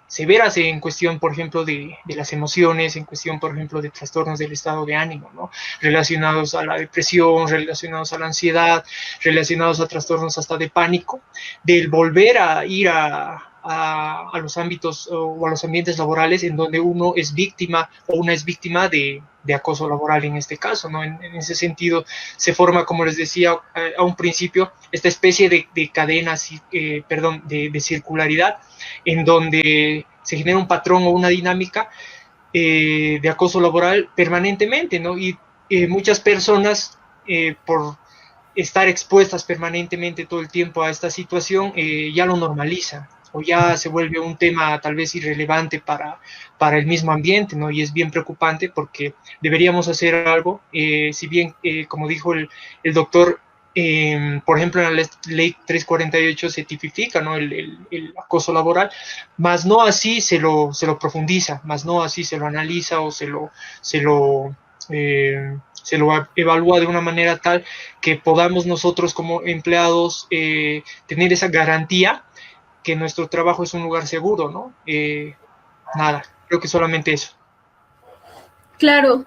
severas en cuestión, por ejemplo, de las emociones, en cuestión, por ejemplo, de trastornos del estado de ánimo, ¿no? Relacionados a la depresión, relacionados a la ansiedad, relacionados a trastornos hasta de pánico, del volver a ir a los ámbitos o a los ambientes laborales en donde uno es víctima o una es víctima de acoso laboral en este caso, ¿no? En ese sentido se forma, como les decía a un principio, esta especie de cadenas, de circularidad, en donde se genera un patrón o una dinámica de acoso laboral permanentemente, ¿no? Y muchas personas, por estar expuestas permanentemente todo el tiempo a esta situación, ya lo normalizan, o ya se vuelve un tema tal vez irrelevante para el mismo ambiente, ¿no? Y es bien preocupante porque deberíamos hacer algo, si bien, como dijo el doctor, por ejemplo, en la ley 348 se tipifica, ¿no? el acoso laboral, más no así se lo profundiza, más no así se lo analiza o se lo evalúa de una manera tal que podamos nosotros como empleados tener esa garantía que nuestro trabajo es un lugar seguro, ¿no? Nada, creo que solamente eso. Claro,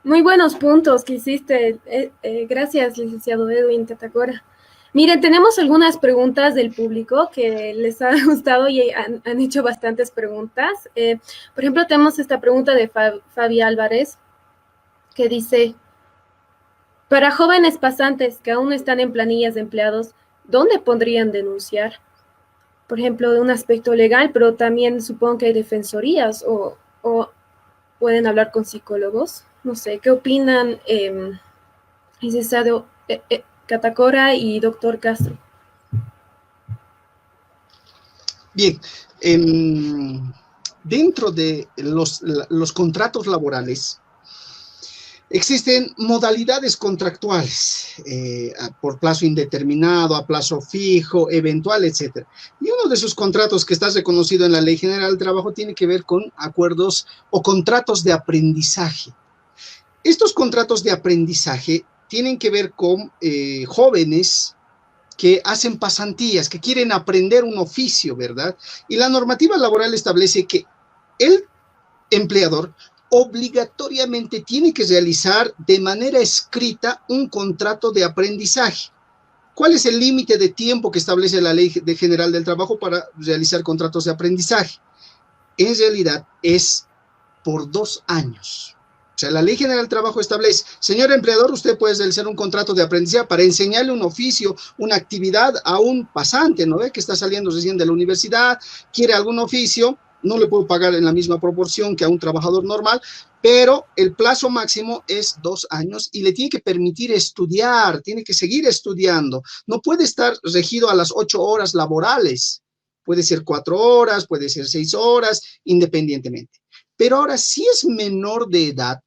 muy buenos puntos que hiciste. Gracias, licenciado Edwin Catacora. Miren, tenemos algunas preguntas del público que les ha gustado y han hecho bastantes preguntas. Por ejemplo, tenemos esta pregunta de Fabi Álvarez, que dice: para jóvenes pasantes que aún están en planillas de empleados, ¿dónde podrían denunciar? Por ejemplo, de un aspecto legal, pero también supongo que hay defensorías o pueden hablar con psicólogos. No sé, ¿qué opinan, licenciado Catacora y doctor Castro? Bien, dentro de los contratos laborales, existen modalidades contractuales, por plazo indeterminado, a plazo fijo, eventual, etc. Y uno de esos contratos que está reconocido en la Ley General del Trabajo tiene que ver con acuerdos o contratos de aprendizaje. Estos contratos de aprendizaje tienen que ver con jóvenes que hacen pasantías, que quieren aprender un oficio, ¿verdad? Y la normativa laboral establece que el empleador obligatoriamente tiene que realizar de manera escrita un contrato de aprendizaje. ¿Cuál es el límite de tiempo que establece la Ley General del Trabajo para realizar contratos de aprendizaje? En realidad es por 2 años. O sea, la Ley General del Trabajo establece: señor empleador, usted puede realizar un contrato de aprendizaje para enseñarle un oficio, una actividad a un pasante, ¿no ve? Que está saliendo recién de la universidad, quiere algún oficio. No le puedo pagar en la misma proporción que a un trabajador normal, pero el plazo máximo es 2 años y le tiene que permitir estudiar, tiene que seguir estudiando. No puede estar regido a las 8 horas laborales. Puede ser 4 horas, puede ser 6 horas, independientemente. Pero ahora, si es menor de edad,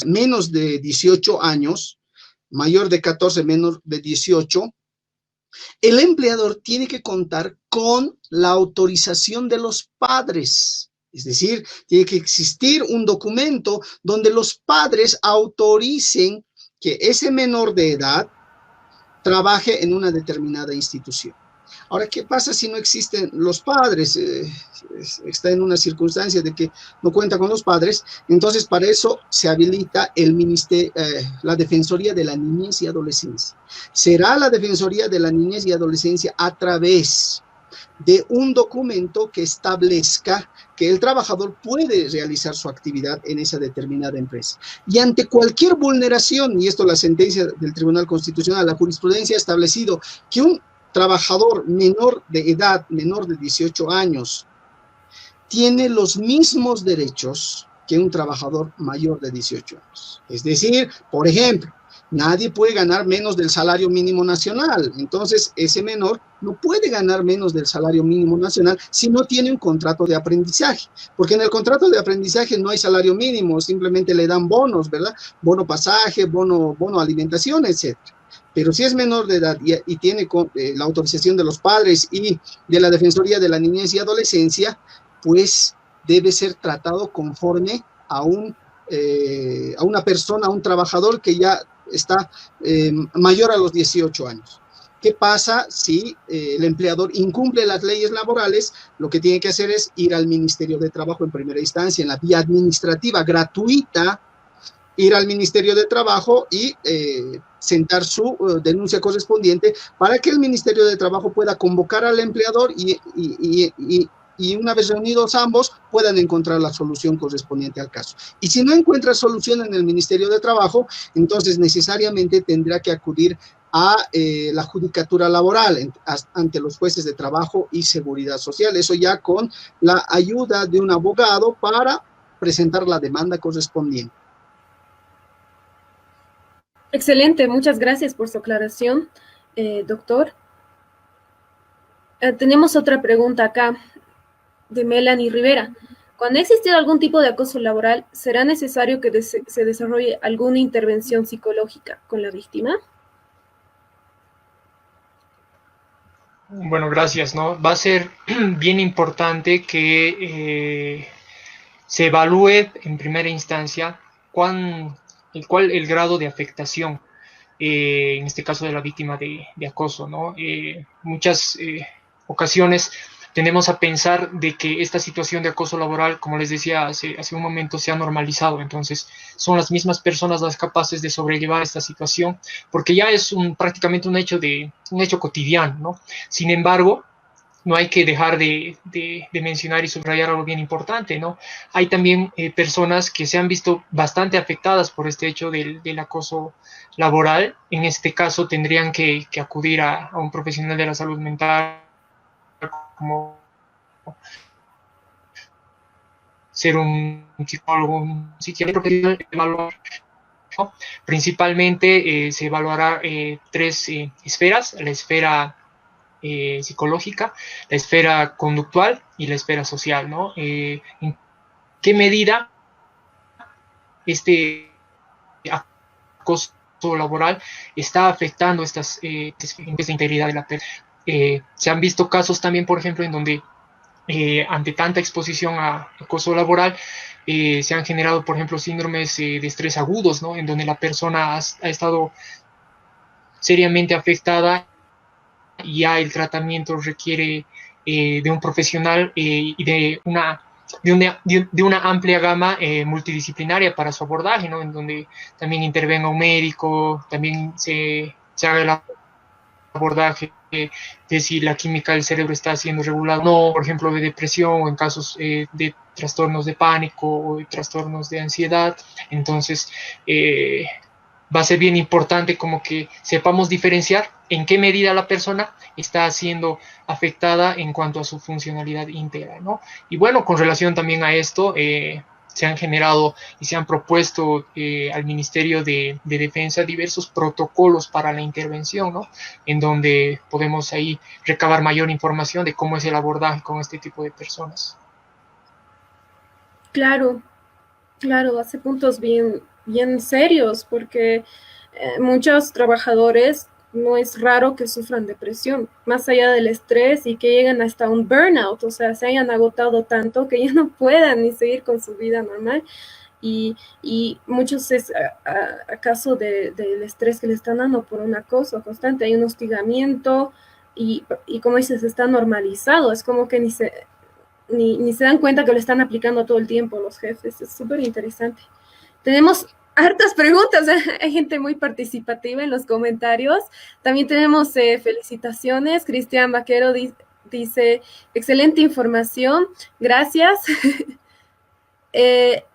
menos de 18 años, mayor de 14, menor de 18, el empleador tiene que contar con la autorización de los padres. Es decir, tiene que existir un documento donde los padres autoricen que ese menor de edad trabaje en una determinada institución. Ahora, ¿qué pasa si no existen los padres? Está en una circunstancia de que no cuenta con los padres. Entonces, para eso se habilita el ministerio, la Defensoría de la Niñez y Adolescencia. Será la Defensoría de la Niñez y Adolescencia a través de un documento que establezca que el trabajador puede realizar su actividad en esa determinada empresa. Y ante cualquier vulneración, y esto la sentencia del Tribunal Constitucional, la jurisprudencia ha establecido que un trabajador menor de edad, menor de 18 años, tiene los mismos derechos que un trabajador mayor de 18 años. Es decir, por ejemplo, Nadie puede ganar menos del salario mínimo nacional. Entonces, ese menor no puede ganar menos del salario mínimo nacional si no tiene un contrato de aprendizaje, porque en el contrato de aprendizaje no hay salario mínimo, simplemente le dan bonos, ¿verdad? Bono pasaje, bono alimentación, etc. Pero si es menor de edad y tiene la autorización de los padres y de la Defensoría de la Niñez y Adolescencia, pues debe ser tratado conforme a una persona, a un trabajador que ya está mayor a los 18 años. ¿Qué pasa si el empleador incumple las leyes laborales? Lo que tiene que hacer es ir al Ministerio de Trabajo en primera instancia, en la vía administrativa gratuita, ir al Ministerio de Trabajo y sentar su denuncia correspondiente para que el Ministerio de Trabajo pueda convocar al empleador y una vez reunidos ambos puedan encontrar la solución correspondiente al caso. Y si no encuentra solución en el Ministerio de Trabajo, entonces necesariamente tendrá que acudir a la judicatura laboral ante los jueces de trabajo y seguridad social, eso ya con la ayuda de un abogado para presentar la demanda correspondiente. Excelente, muchas gracias por su aclaración, doctor. Tenemos otra pregunta acá de Melanie Rivera. Cuando ha existido algún tipo de acoso laboral, ¿será necesario que se desarrolle alguna intervención psicológica con la víctima? Bueno, gracias, ¿no? Va a ser bien importante que se evalúe en primera instancia el grado de afectación, en este caso de la víctima de acoso, ¿no? Muchas ocasiones tendemos a pensar de que esta situación de acoso laboral, como les decía hace un momento, se ha normalizado. Entonces, son las mismas personas las capaces de sobrellevar esta situación, porque ya es prácticamente un hecho cotidiano, ¿no? Sin embargo, no hay que dejar de mencionar y subrayar algo bien importante, ¿no? Hay también personas que se han visto bastante afectadas por este hecho del acoso laboral. En este caso, tendrían que acudir a un profesional de la salud mental, como ser un psicólogo, un psiquiatra profesional, ¿no? Principalmente se evaluará tres esferas: la esfera psicológica, la esfera conductual y la esfera social, ¿no? ¿En qué medida este acoso laboral está afectando esta integridad de la persona? Se han visto casos también, por ejemplo, en donde ante tanta exposición a acoso laboral, se han generado, por ejemplo, síndromes de estrés agudos, ¿no? En donde la persona ha estado seriamente afectada y ya el tratamiento requiere de un profesional y de una amplia gama multidisciplinaria para su abordaje, ¿no? En donde también intervenga un médico, también se haga el abordaje de si la química del cerebro está siendo regulada o no, por ejemplo, de depresión o en casos de trastornos de pánico o de trastornos de ansiedad. Entonces, va a ser bien importante como que sepamos diferenciar en qué medida la persona está siendo afectada en cuanto a su funcionalidad íntegra, ¿no? Y bueno, con relación también a esto, se han generado y se han propuesto al Ministerio de Defensa diversos protocolos para la intervención, ¿no? En donde podemos ahí recabar mayor información de cómo es el abordaje con este tipo de personas. Claro, hace puntos bien serios, porque muchos trabajadores no es raro que sufran depresión, más allá del estrés y que llegan hasta un burnout, o sea, se hayan agotado tanto que ya no puedan ni seguir con su vida normal. Y muchos es acaso del estrés que le están dando por un acoso constante, hay un hostigamiento y como dices, está normalizado, es como que ni se dan cuenta que lo están aplicando todo el tiempo los jefes. Es súper interesante. Tenemos hartas preguntas, hay gente muy participativa en los comentarios. También tenemos felicitaciones. Cristian Vaquero dice, excelente información, gracias.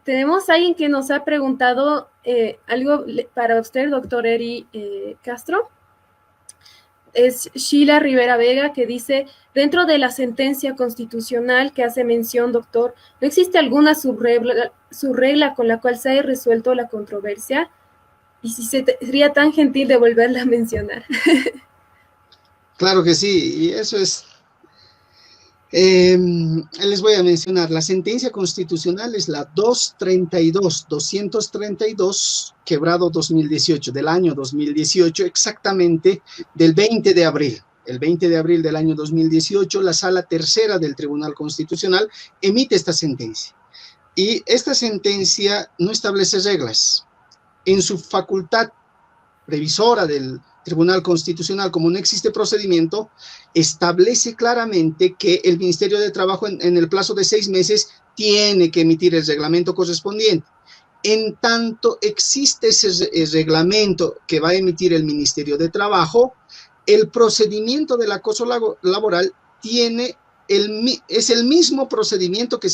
Tenemos a alguien que nos ha preguntado algo para usted, doctor Eri Castro. Es Sheila Rivera Vega, que dice, dentro de la sentencia constitucional que hace mención, doctor, ¿no existe alguna subregla con la cual se haya resuelto la controversia? Y si sería tan gentil de volverla a mencionar. Claro que sí, y eso es. Les voy a mencionar, la sentencia constitucional es la 232, quebrado 2018, del año 2018, exactamente del 20 de abril. El 20 de abril del año 2018, la Sala Tercera del Tribunal Constitucional emite esta sentencia. Y esta sentencia no establece reglas. En su facultad revisora del Tribunal Constitucional, como no existe procedimiento, establece claramente que el Ministerio de Trabajo en el plazo de 6 meses tiene que emitir el reglamento correspondiente. En tanto existe ese reglamento que va a emitir el Ministerio de Trabajo, el procedimiento del acoso laboral es el mismo procedimiento que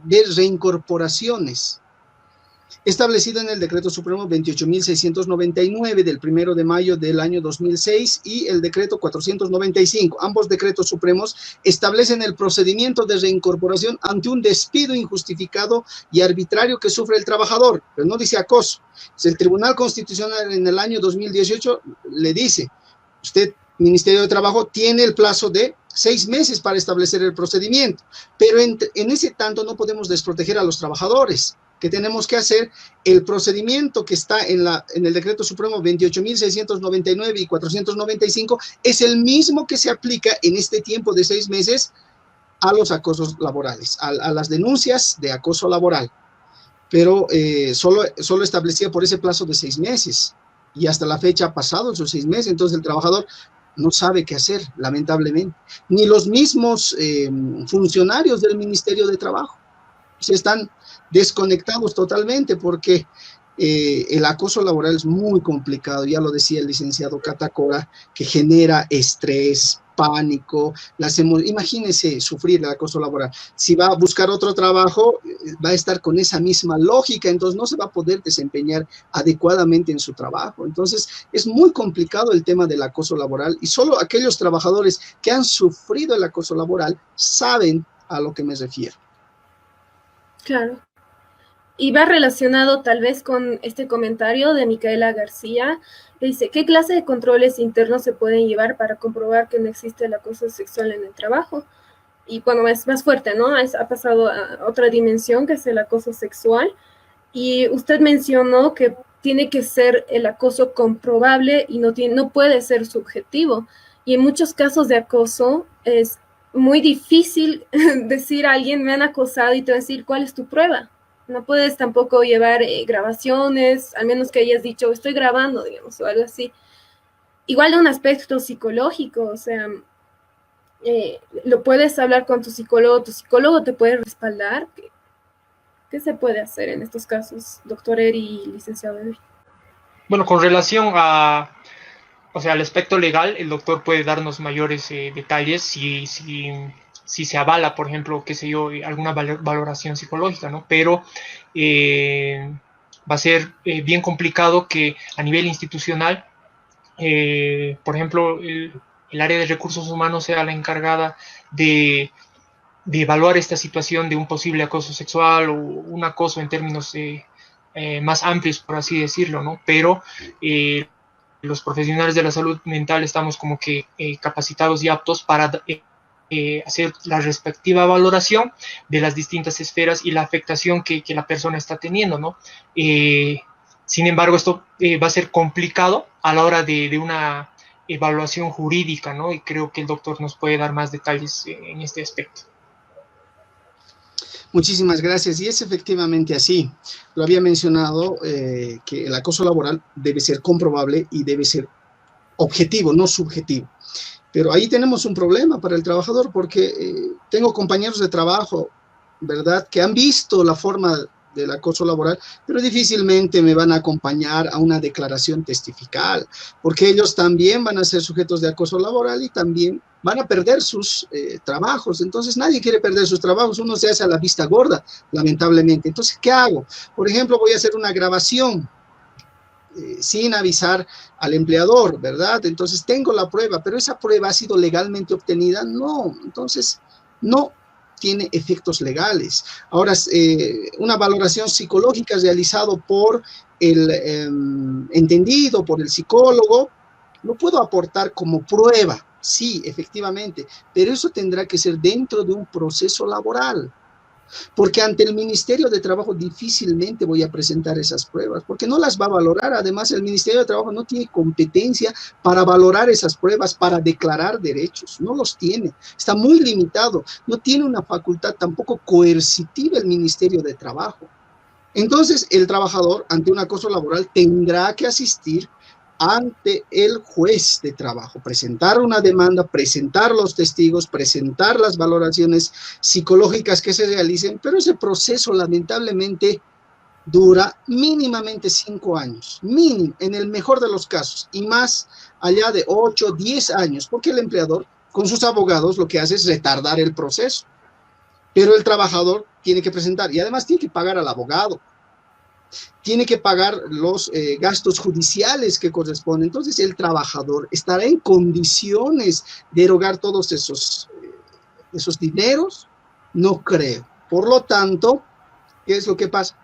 de reincorporaciones, establecido en el Decreto Supremo 28.699 del 1 de mayo del año 2006 y el Decreto 495. Ambos decretos supremos establecen el procedimiento de reincorporación ante un despido injustificado y arbitrario que sufre el trabajador, pero no dice acoso. El Tribunal Constitucional en el año 2018 le dice, usted, Ministerio de Trabajo, tiene el plazo de 6 meses para establecer el procedimiento, pero en ese tanto no podemos desproteger a los trabajadores. ¿Qué tenemos que hacer? El procedimiento que está en el Decreto Supremo 28.699 y 495 es el mismo que se aplica en este tiempo de 6 meses a los acosos laborales, a las denuncias de acoso laboral. Pero solo establecía por ese plazo de 6 meses y hasta la fecha ha pasado esos 6 meses, entonces el trabajador no sabe qué hacer, lamentablemente. Ni los mismos funcionarios del Ministerio de Trabajo se están desconectados totalmente porque el acoso laboral es muy complicado, ya lo decía el licenciado Catacora, que genera estrés, pánico, imagínese sufrir el acoso laboral. Si va a buscar otro trabajo, va a estar con esa misma lógica, entonces no se va a poder desempeñar adecuadamente en su trabajo. Entonces es muy complicado el tema del acoso laboral y solo aquellos trabajadores que han sufrido el acoso laboral saben a lo que me refiero. Claro. Y va relacionado tal vez con este comentario de Micaela García. Dice, ¿qué clase de controles internos se pueden llevar para comprobar que no existe el acoso sexual en el trabajo? Y bueno, es más fuerte, ¿no? Ha pasado a otra dimensión que es el acoso sexual. Y usted mencionó que tiene que ser el acoso comprobable y no puede ser subjetivo. Y en muchos casos de acoso es muy difícil decir a alguien me han acosado y te va a decir cuál es tu prueba. No puedes tampoco llevar grabaciones, al menos que hayas dicho estoy grabando, digamos, o algo así. Igual de un aspecto psicológico, o sea, lo puedes hablar con tu psicólogo te puede respaldar. ¿Qué se puede hacer en estos casos, doctor Eri y licenciado Eri? Bueno, con relación al aspecto legal, el doctor puede darnos mayores detalles si se avala, por ejemplo, qué sé yo, alguna valoración psicológica, ¿no? Pero va a ser bien complicado que a nivel institucional, por ejemplo, el área de recursos humanos sea la encargada de evaluar esta situación de un posible acoso sexual o un acoso en términos más amplios, por así decirlo, ¿no? Pero los profesionales de la salud mental estamos como que capacitados y aptos para hacer la respectiva valoración de las distintas esferas y la afectación que la persona está teniendo, ¿no? Sin embargo, esto va a ser complicado a la hora de una evaluación jurídica, ¿no? Y creo que el doctor nos puede dar más detalles en este aspecto. Muchísimas gracias. Y es efectivamente así. Lo había mencionado que el acoso laboral debe ser comprobable y debe ser objetivo, no subjetivo. Pero ahí tenemos un problema para el trabajador porque tengo compañeros de trabajo, ¿verdad?, que han visto la forma del acoso laboral, pero difícilmente me van a acompañar a una declaración testifical, porque ellos también van a ser sujetos de acoso laboral y también van a perder sus trabajos. Entonces nadie quiere perder sus trabajos, uno se hace a la vista gorda, lamentablemente. Entonces, ¿qué hago? Por ejemplo, voy a hacer una grabación sin avisar al empleador, ¿verdad? Entonces tengo la prueba, pero esa prueba ha sido legalmente obtenida, no. Entonces, no. tiene efectos legales. Ahora, una valoración psicológica realizada por el entendido, por el psicólogo, lo puedo aportar como prueba, sí, efectivamente, pero eso tendrá que ser dentro de un proceso laboral. Porque ante el Ministerio de Trabajo difícilmente voy a presentar esas pruebas, porque no las va a valorar. Además, el Ministerio de Trabajo no tiene competencia para valorar esas pruebas, para declarar derechos, no los tiene, está muy limitado, no tiene una facultad tampoco coercitiva el Ministerio de Trabajo. Entonces, el trabajador, ante un acoso laboral, tendrá que asistir ante el juez de trabajo, presentar una demanda, presentar los testigos, presentar las valoraciones psicológicas que se realicen, pero ese proceso lamentablemente dura mínimamente 5 años, mínimo, en el mejor de los casos, y más allá de 8, 10 años, porque el empleador con sus abogados lo que hace es retardar el proceso, pero el trabajador tiene que presentar y además tiene que pagar al abogado, tiene que pagar los gastos judiciales que corresponden. Entonces el trabajador estará en condiciones de erogar todos esos dineros, no creo. Por lo tanto, ¿qué es lo que pasa?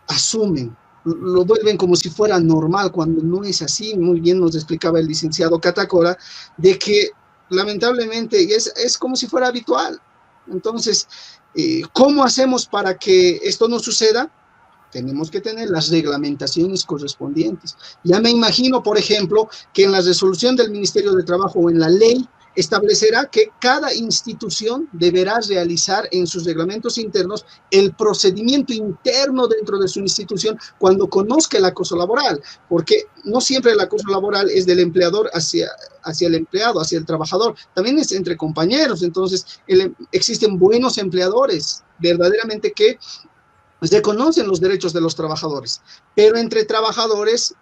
Asumen, lo vuelven como si fuera normal, cuando no es así. Muy bien nos explicaba el licenciado Catacora, de que lamentablemente es como si fuera habitual. Entonces, ¿cómo hacemos para que esto no suceda? Tenemos que tener las reglamentaciones correspondientes. Ya me imagino, por ejemplo, que en la resolución del Ministerio de Trabajo o en la ley establecerá que cada institución deberá realizar en sus reglamentos internos el procedimiento interno dentro de su institución cuando conozca el acoso laboral, porque no siempre el acoso laboral es del empleador hacia el empleado, hacia el trabajador, también es entre compañeros. Entonces existen buenos empleadores verdaderamente que reconocen los derechos de los trabajadores, pero entre trabajadores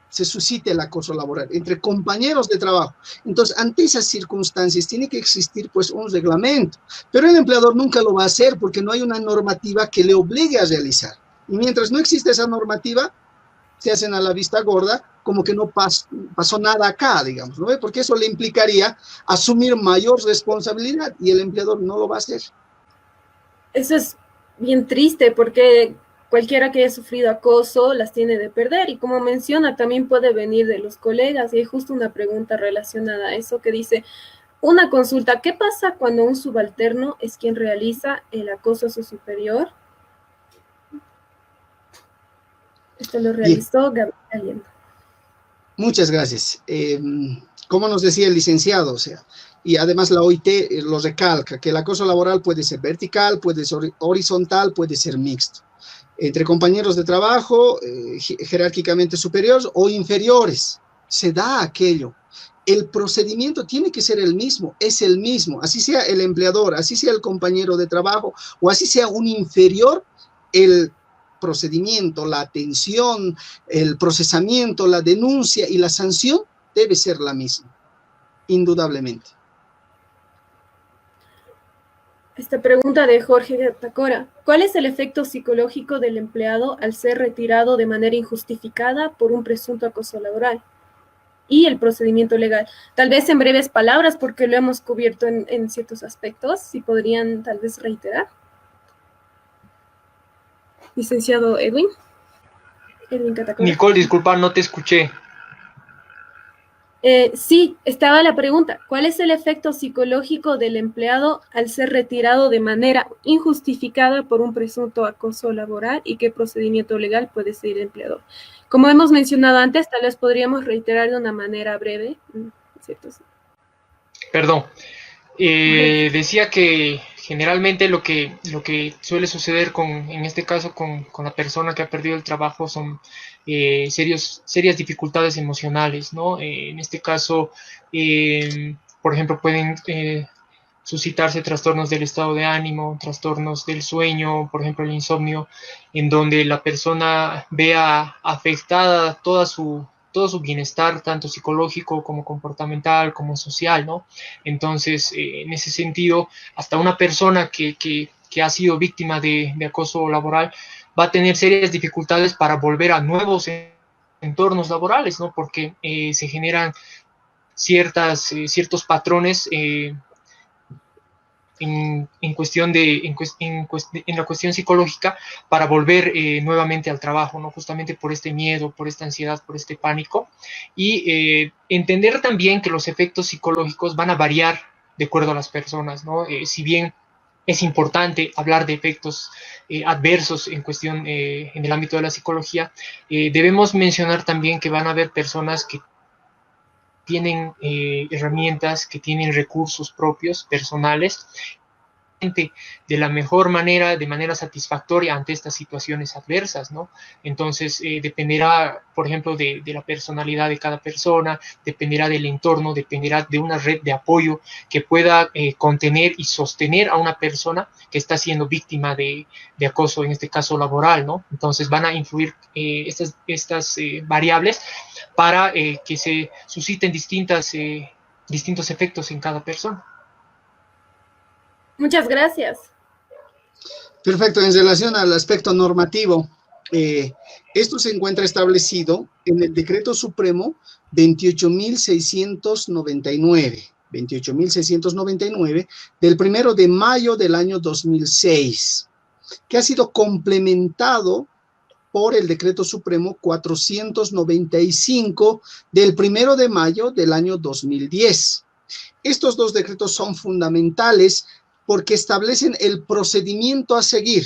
se suscita el acoso laboral, entre compañeros de trabajo. Entonces, ante esas circunstancias tiene que existir pues un reglamento, pero el empleador nunca lo va a hacer porque no hay una normativa que le obligue a realizar. Y mientras no existe esa normativa, se hacen a la vista gorda, como que no pasó nada acá, digamos, ¿no? Porque eso le implicaría asumir mayor responsabilidad y el empleador no lo va a hacer. Eso es bien triste porque cualquiera que haya sufrido acoso las tiene de perder, y como menciona, también puede venir de los colegas. Y hay justo una pregunta relacionada a eso que dice, una consulta, ¿qué pasa cuando un subalterno es quien realiza el acoso a su superior? Esto lo realizó Gabriel Allende. Muchas gracias. Como nos decía el licenciado, o sea, y además la OIT lo recalca, que el acoso laboral puede ser vertical, puede ser horizontal, puede ser mixto, entre compañeros de trabajo, jerárquicamente superiores o inferiores. Se da aquello. El procedimiento tiene que ser el mismo, es el mismo, así sea el empleador, así sea el compañero de trabajo o así sea un inferior, el procedimiento, la atención, el procesamiento, la denuncia y la sanción debe ser la misma, indudablemente. Esta pregunta de Jorge Tacora, ¿cuál es el efecto psicológico del empleado al ser retirado de manera injustificada por un presunto acoso laboral? Y el procedimiento legal. Tal vez en breves palabras, porque lo hemos cubierto en ciertos aspectos, si podrían tal vez reiterar. Licenciado Edwin Catacora. Nicole, disculpa, no te escuché. Sí, estaba la pregunta, ¿cuál es el efecto psicológico del empleado al ser retirado de manera injustificada por un presunto acoso laboral y qué procedimiento legal puede seguir el empleador? Como hemos mencionado antes, tal vez podríamos reiterar de una manera breve, ¿cierto? Perdón. Decía que generalmente lo que suele suceder en este caso con la persona que ha perdido el trabajo son serias dificultades emocionales, ¿no? En este caso, por ejemplo, pueden suscitarse trastornos del estado de ánimo, trastornos del sueño, por ejemplo el insomnio, en donde la persona vea afectada todo su bienestar, tanto psicológico como comportamental, como social, ¿no? Entonces, en ese sentido, hasta una persona que ha sido víctima de acoso laboral va a tener serias dificultades para volver a nuevos entornos laborales, ¿no? Porque se generan ciertos patrones en cuestión en la cuestión psicológica para volver nuevamente al trabajo, ¿no? Justamente por este miedo, por esta ansiedad, por este pánico. Y entender también que los efectos psicológicos van a variar de acuerdo a las personas, ¿no? Si bien es importante hablar de efectos adversos en cuestión en el ámbito de la psicología, debemos mencionar también que van a haber personas que tienen herramientas, que tienen recursos propios, personales, de la mejor manera, de manera satisfactoria ante estas situaciones adversas, ¿no? Entonces, dependerá, por ejemplo, de la personalidad de cada persona, dependerá del entorno, dependerá de una red de apoyo que pueda contener y sostener a una persona que está siendo víctima de acoso, en este caso laboral, ¿no? Entonces, van a influir estas variables para que se susciten distintos efectos en cada persona. Muchas gracias. Perfecto. En relación al aspecto normativo, esto se encuentra establecido en el Decreto Supremo 28.699 del 1 de mayo del año 2006, que ha sido complementado por el Decreto Supremo 495 del 1 de mayo del año 2010. Estos dos decretos son fundamentales porque establecen el procedimiento a seguir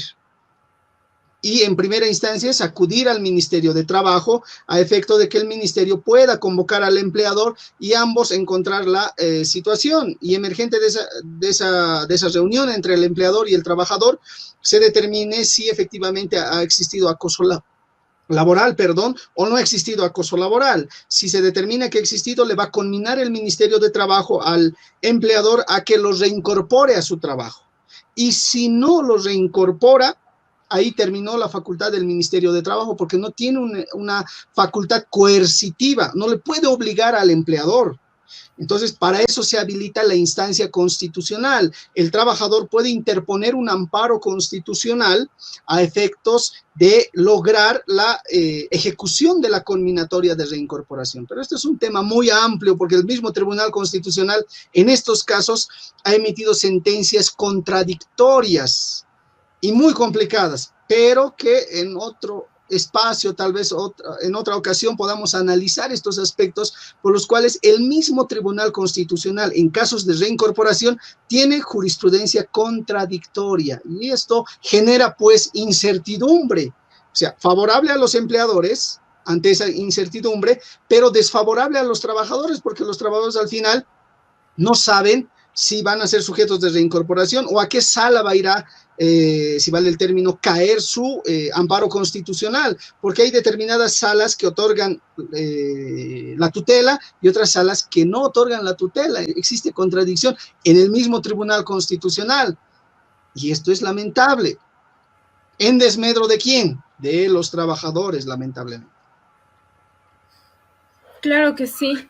y en primera instancia es acudir al Ministerio de Trabajo a efecto de que el ministerio pueda convocar al empleador y ambos encontrar la situación y emergente de esa reunión entre el empleador y el trabajador se determine si efectivamente ha existido acoso laboral, o no ha existido acoso laboral. Si se determina que ha existido, le va a conminar el Ministerio de Trabajo al empleador a que lo reincorpore a su trabajo. Y si no lo reincorpora, ahí terminó la facultad del Ministerio de Trabajo porque no tiene una facultad coercitiva, no le puede obligar al empleador. Entonces, para eso se habilita la instancia constitucional. El trabajador puede interponer un amparo constitucional a efectos de lograr la ejecución de la conminatoria de reincorporación. Pero este es un tema muy amplio porque el mismo Tribunal Constitucional en estos casos ha emitido sentencias contradictorias y muy complicadas, pero que en otro espacio, tal vez en otra ocasión podamos analizar estos aspectos por los cuales el mismo Tribunal Constitucional en casos de reincorporación tiene jurisprudencia contradictoria y esto genera pues incertidumbre, o sea, favorable a los empleadores ante esa incertidumbre, pero desfavorable a los trabajadores porque los trabajadores al final no saben si van a ser sujetos de reincorporación o a qué sala va a ir a si vale el término, caer su amparo constitucional, porque hay determinadas salas que otorgan la tutela y otras salas que no otorgan la tutela. Existe contradicción en el mismo Tribunal Constitucional y esto es lamentable. ¿En desmedro de quién? De los trabajadores, lamentablemente. Claro que sí.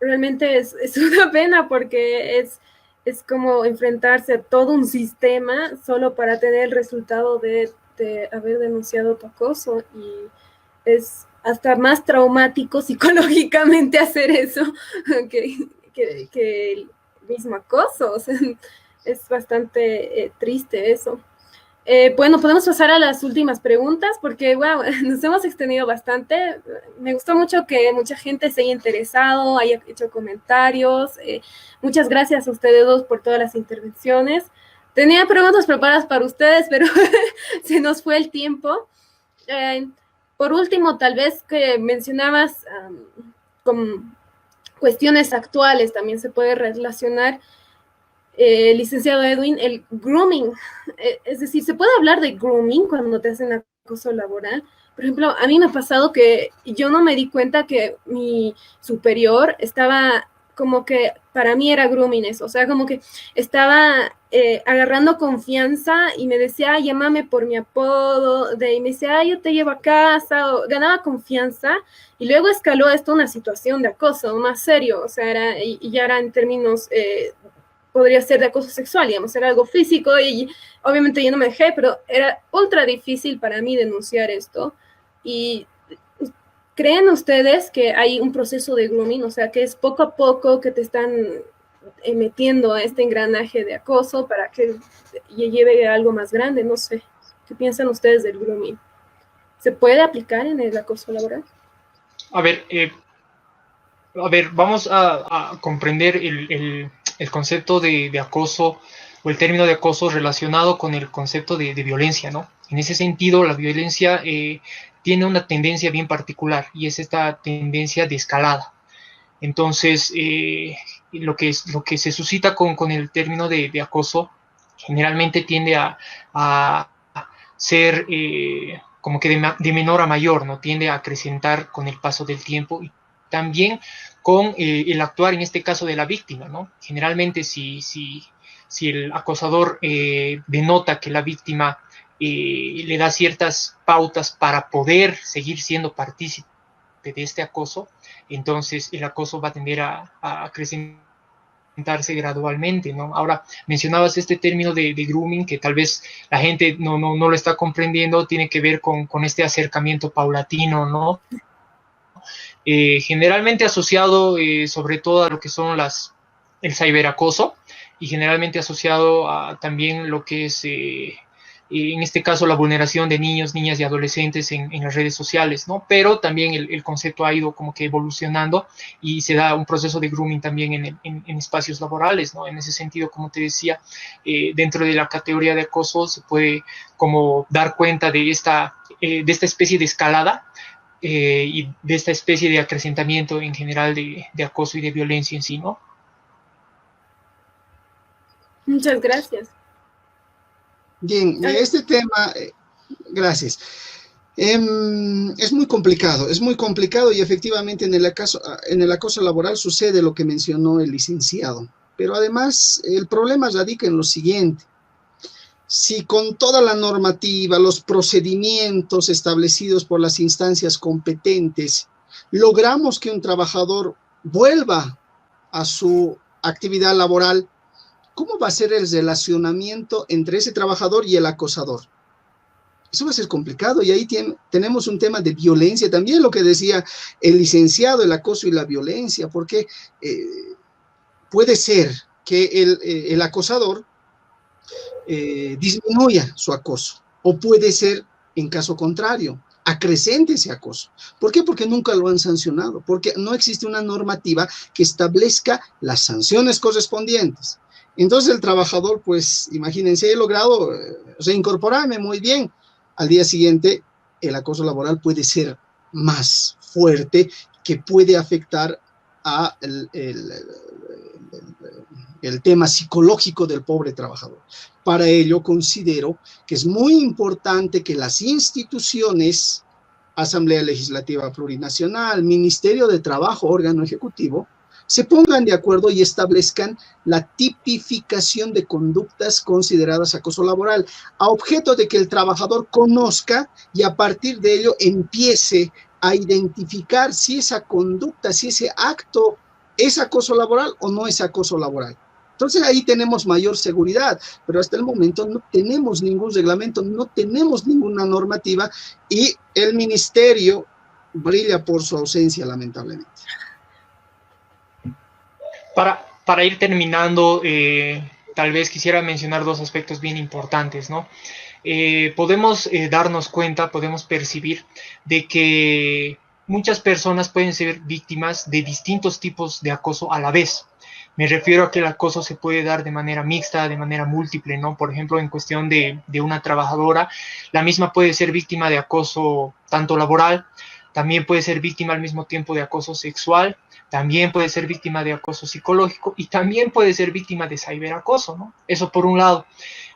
Realmente es una pena porque es como enfrentarse a todo un sistema solo para tener el resultado de haber denunciado tu acoso y es hasta más traumático psicológicamente hacer eso que el mismo acoso. O sea, es bastante triste eso. Bueno, podemos pasar a las últimas preguntas porque, wow, nos hemos extendido bastante. Me gustó mucho que mucha gente se haya interesado, haya hecho comentarios. Muchas gracias a ustedes dos por todas las intervenciones. Tenía preguntas preparadas para ustedes, pero se nos fue el tiempo. Por último, tal vez que mencionabas con cuestiones actuales, también se puede relacionar. Licenciado Edwin, el grooming, es decir, ¿se puede hablar de grooming cuando te hacen acoso laboral? Por ejemplo, a mí me ha pasado que yo no me di cuenta que mi superior estaba como que para mí era grooming eso, o sea, como que estaba agarrando confianza y me decía, llámame por mi apodo, y me decía, yo te llevo a casa, o ganaba confianza, y luego escaló esto una situación de acoso más serio, o sea, y ya era en términos podría ser de acoso sexual, digamos, era algo físico y obviamente yo no me dejé, pero era ultra difícil para mí denunciar esto. Y ¿creen ustedes que hay un proceso de grooming? O sea, que es poco a poco que te están metiendo a este engranaje de acoso para que lleve a algo más grande. No sé, ¿qué piensan ustedes del grooming? ¿Se puede aplicar en el acoso laboral? A ver, vamos a comprender el concepto de acoso o el término de acoso relacionado con el concepto de violencia, ¿no? En ese sentido, la violencia tiene una tendencia bien particular y es esta tendencia de escalada. Entonces, lo que se suscita con el término de acoso generalmente tiende a ser como que de menor a mayor, ¿no? Tiende a acrecentar con el paso del tiempo y también con el actuar, en este caso, de la víctima, ¿no? Generalmente, si el acosador denota que la víctima le da ciertas pautas para poder seguir siendo partícipe de este acoso, entonces el acoso va a tender a acrecentarse gradualmente, ¿no? Ahora, mencionabas este término de grooming que tal vez la gente no lo está comprendiendo, tiene que ver con este acercamiento paulatino, ¿no? Generalmente asociado sobre todo a lo que son el ciberacoso y generalmente asociado a también lo que es en este caso la vulneración de niños, niñas y adolescentes en las redes sociales, ¿no? Pero también el concepto ha ido como que evolucionando y se da un proceso de grooming también en espacios laborales, ¿no? En ese sentido, como te decía, dentro de la categoría de acoso se puede como dar cuenta de esta especie de escalada y de esta especie de acrecentamiento en general de acoso y de violencia en sí, ¿no? Muchas gracias. Bien, este tema, gracias. Es muy complicado y efectivamente en el acoso laboral sucede lo que mencionó el licenciado. Pero además el problema radica en lo siguiente. Si con toda la normativa, los procedimientos establecidos por las instancias competentes, logramos que un trabajador vuelva a su actividad laboral, ¿cómo va a ser el relacionamiento entre ese trabajador y el acosador? Eso va a ser complicado y ahí tenemos un tema de violencia, también lo que decía el licenciado, el acoso y la violencia, porque puede ser que el acosador disminuya su acoso, o puede ser, en caso contrario, acrecente ese acoso. ¿Por qué? Porque nunca lo han sancionado, porque no existe una normativa que establezca las sanciones correspondientes. Entonces el trabajador, pues, imagínense, he logrado reincorporarme muy bien. Al día siguiente, el acoso laboral puede ser más fuerte, que puede afectar a el tema psicológico del pobre trabajador. Para ello, considero que es muy importante que las instituciones, Asamblea Legislativa Plurinacional, Ministerio de Trabajo, órgano ejecutivo, se pongan de acuerdo y establezcan la tipificación de conductas consideradas acoso laboral, a objeto de que el trabajador conozca y a partir de ello empiece a identificar si esa conducta, si ese acto es acoso laboral o no es acoso laboral. Entonces ahí tenemos mayor seguridad, pero hasta el momento no tenemos ningún reglamento, no tenemos ninguna normativa y el ministerio brilla por su ausencia, lamentablemente. Para ir terminando, tal vez quisiera mencionar dos aspectos bien importantes, ¿no? Podemos darnos cuenta, podemos percibir de que muchas personas pueden ser víctimas de distintos tipos de acoso a la vez. Me refiero a que el acoso se puede dar de manera mixta, de manera múltiple, ¿no? Por ejemplo, en cuestión de una trabajadora, la misma puede ser víctima de acoso tanto laboral, también puede ser víctima al mismo tiempo de acoso sexual, también puede ser víctima de acoso psicológico y también puede ser víctima de ciberacoso, ¿no? Eso por un lado.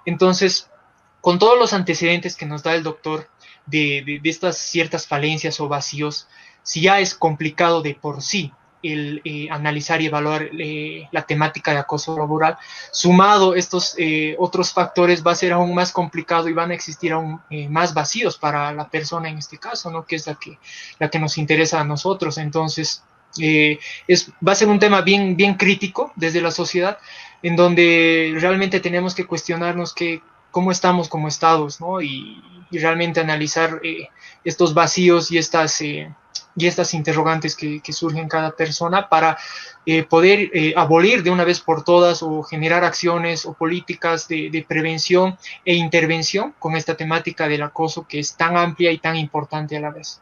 Entonces, con todos los antecedentes que nos da el doctor de estas ciertas falencias o vacíos, si ya es complicado de por sí el analizar y evaluar la temática de acoso laboral, sumado estos otros factores va a ser aún más complicado y van a existir aún más vacíos para la persona en este caso, ¿no? Que es la que nos interesa a nosotros. Entonces, va a ser un tema bien, bien crítico desde la sociedad, en donde realmente tenemos que cuestionarnos cómo estamos como estados, ¿no? Y realmente analizar estos vacíos y estas y estas interrogantes que surgen en cada persona para poder abolir de una vez por todas o generar acciones o políticas de prevención e intervención con esta temática del acoso que es tan amplia y tan importante a la vez.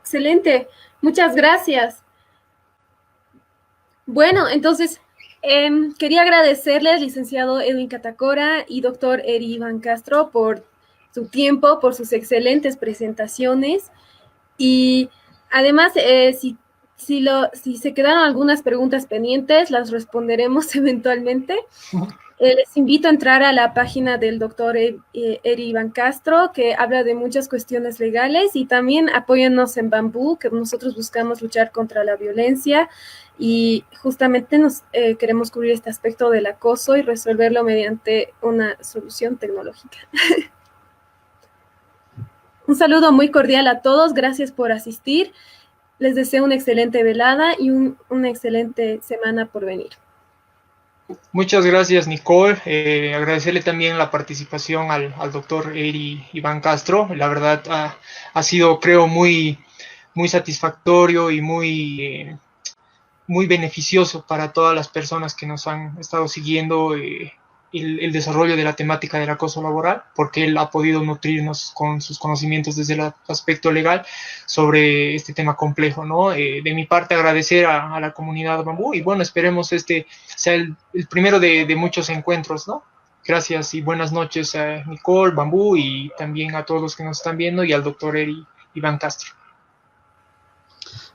Excelente, muchas gracias. Bueno, entonces quería agradecerles, licenciado Edwin Catacora y doctor Eri Iván Castro, por su tiempo, por sus excelentes presentaciones. Y además, si se quedaron algunas preguntas pendientes, las responderemos eventualmente. Les invito a entrar a la página del doctor Eri Iván Castro, que habla de muchas cuestiones legales, y también apóyennos en Bambú, que nosotros buscamos luchar contra la violencia y justamente nos queremos cubrir este aspecto del acoso y resolverlo mediante una solución tecnológica. Un saludo muy cordial a todos, gracias por asistir. Les deseo una excelente velada y una excelente semana por venir. Muchas gracias, Nicole. Agradecerle también la participación al doctor Eri Iván Castro. La verdad ha sido, creo, muy satisfactorio y muy beneficioso para todas las personas que nos han estado siguiendo el desarrollo de la temática del acoso laboral, porque él ha podido nutrirnos con sus conocimientos desde el aspecto legal sobre este tema complejo, ¿no? De mi parte, agradecer a la comunidad Bambú y bueno, esperemos este sea el primero de muchos encuentros, ¿no? Gracias y buenas noches a Nicole, Bambú y también a todos los que nos están viendo y al doctor Eri Iván Castro.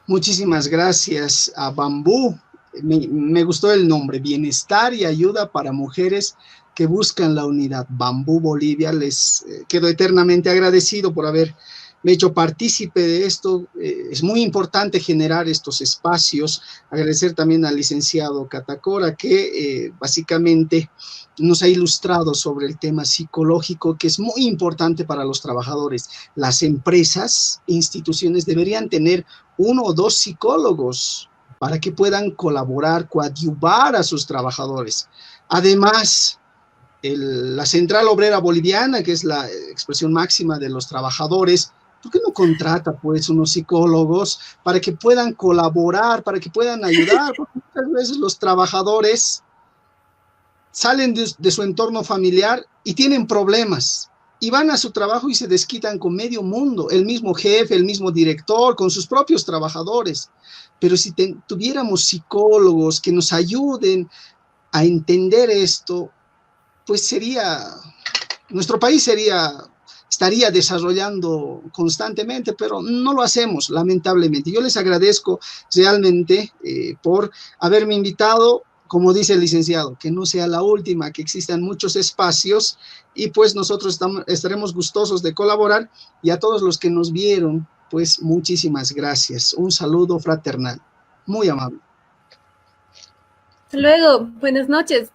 Muchísimas gracias a Bambú. Me gustó el nombre, Bienestar y Ayuda para Mujeres que Buscan la Unidad. Bambú Bolivia, les quedo eternamente agradecido por haberme hecho partícipe de esto. Es muy importante generar estos espacios. Agradecer también al licenciado Catacora, que básicamente nos ha ilustrado sobre el tema psicológico, que es muy importante para los trabajadores. Las empresas, instituciones deberían tener 1 o 2 psicólogos para que puedan colaborar, coadyuvar a sus trabajadores. Además, la Central Obrera Boliviana, que es la expresión máxima de los trabajadores, ¿por qué no contrata pues unos psicólogos para que puedan colaborar, para que puedan ayudar? Porque muchas veces los trabajadores salen de su entorno familiar y tienen problemas y van a su trabajo y se desquitan con medio mundo, el mismo jefe, el mismo director, con sus propios trabajadores. Pero si tuviéramos psicólogos que nos ayuden a entender esto, pues nuestro país estaría desarrollando constantemente, pero no lo hacemos, lamentablemente. Yo les agradezco realmente por haberme invitado. Como dice el licenciado, que no sea la última, que existan muchos espacios y pues nosotros estaremos gustosos de colaborar, y a todos los que nos vieron, pues muchísimas gracias. Un saludo fraternal, muy amable. Hasta luego, buenas noches.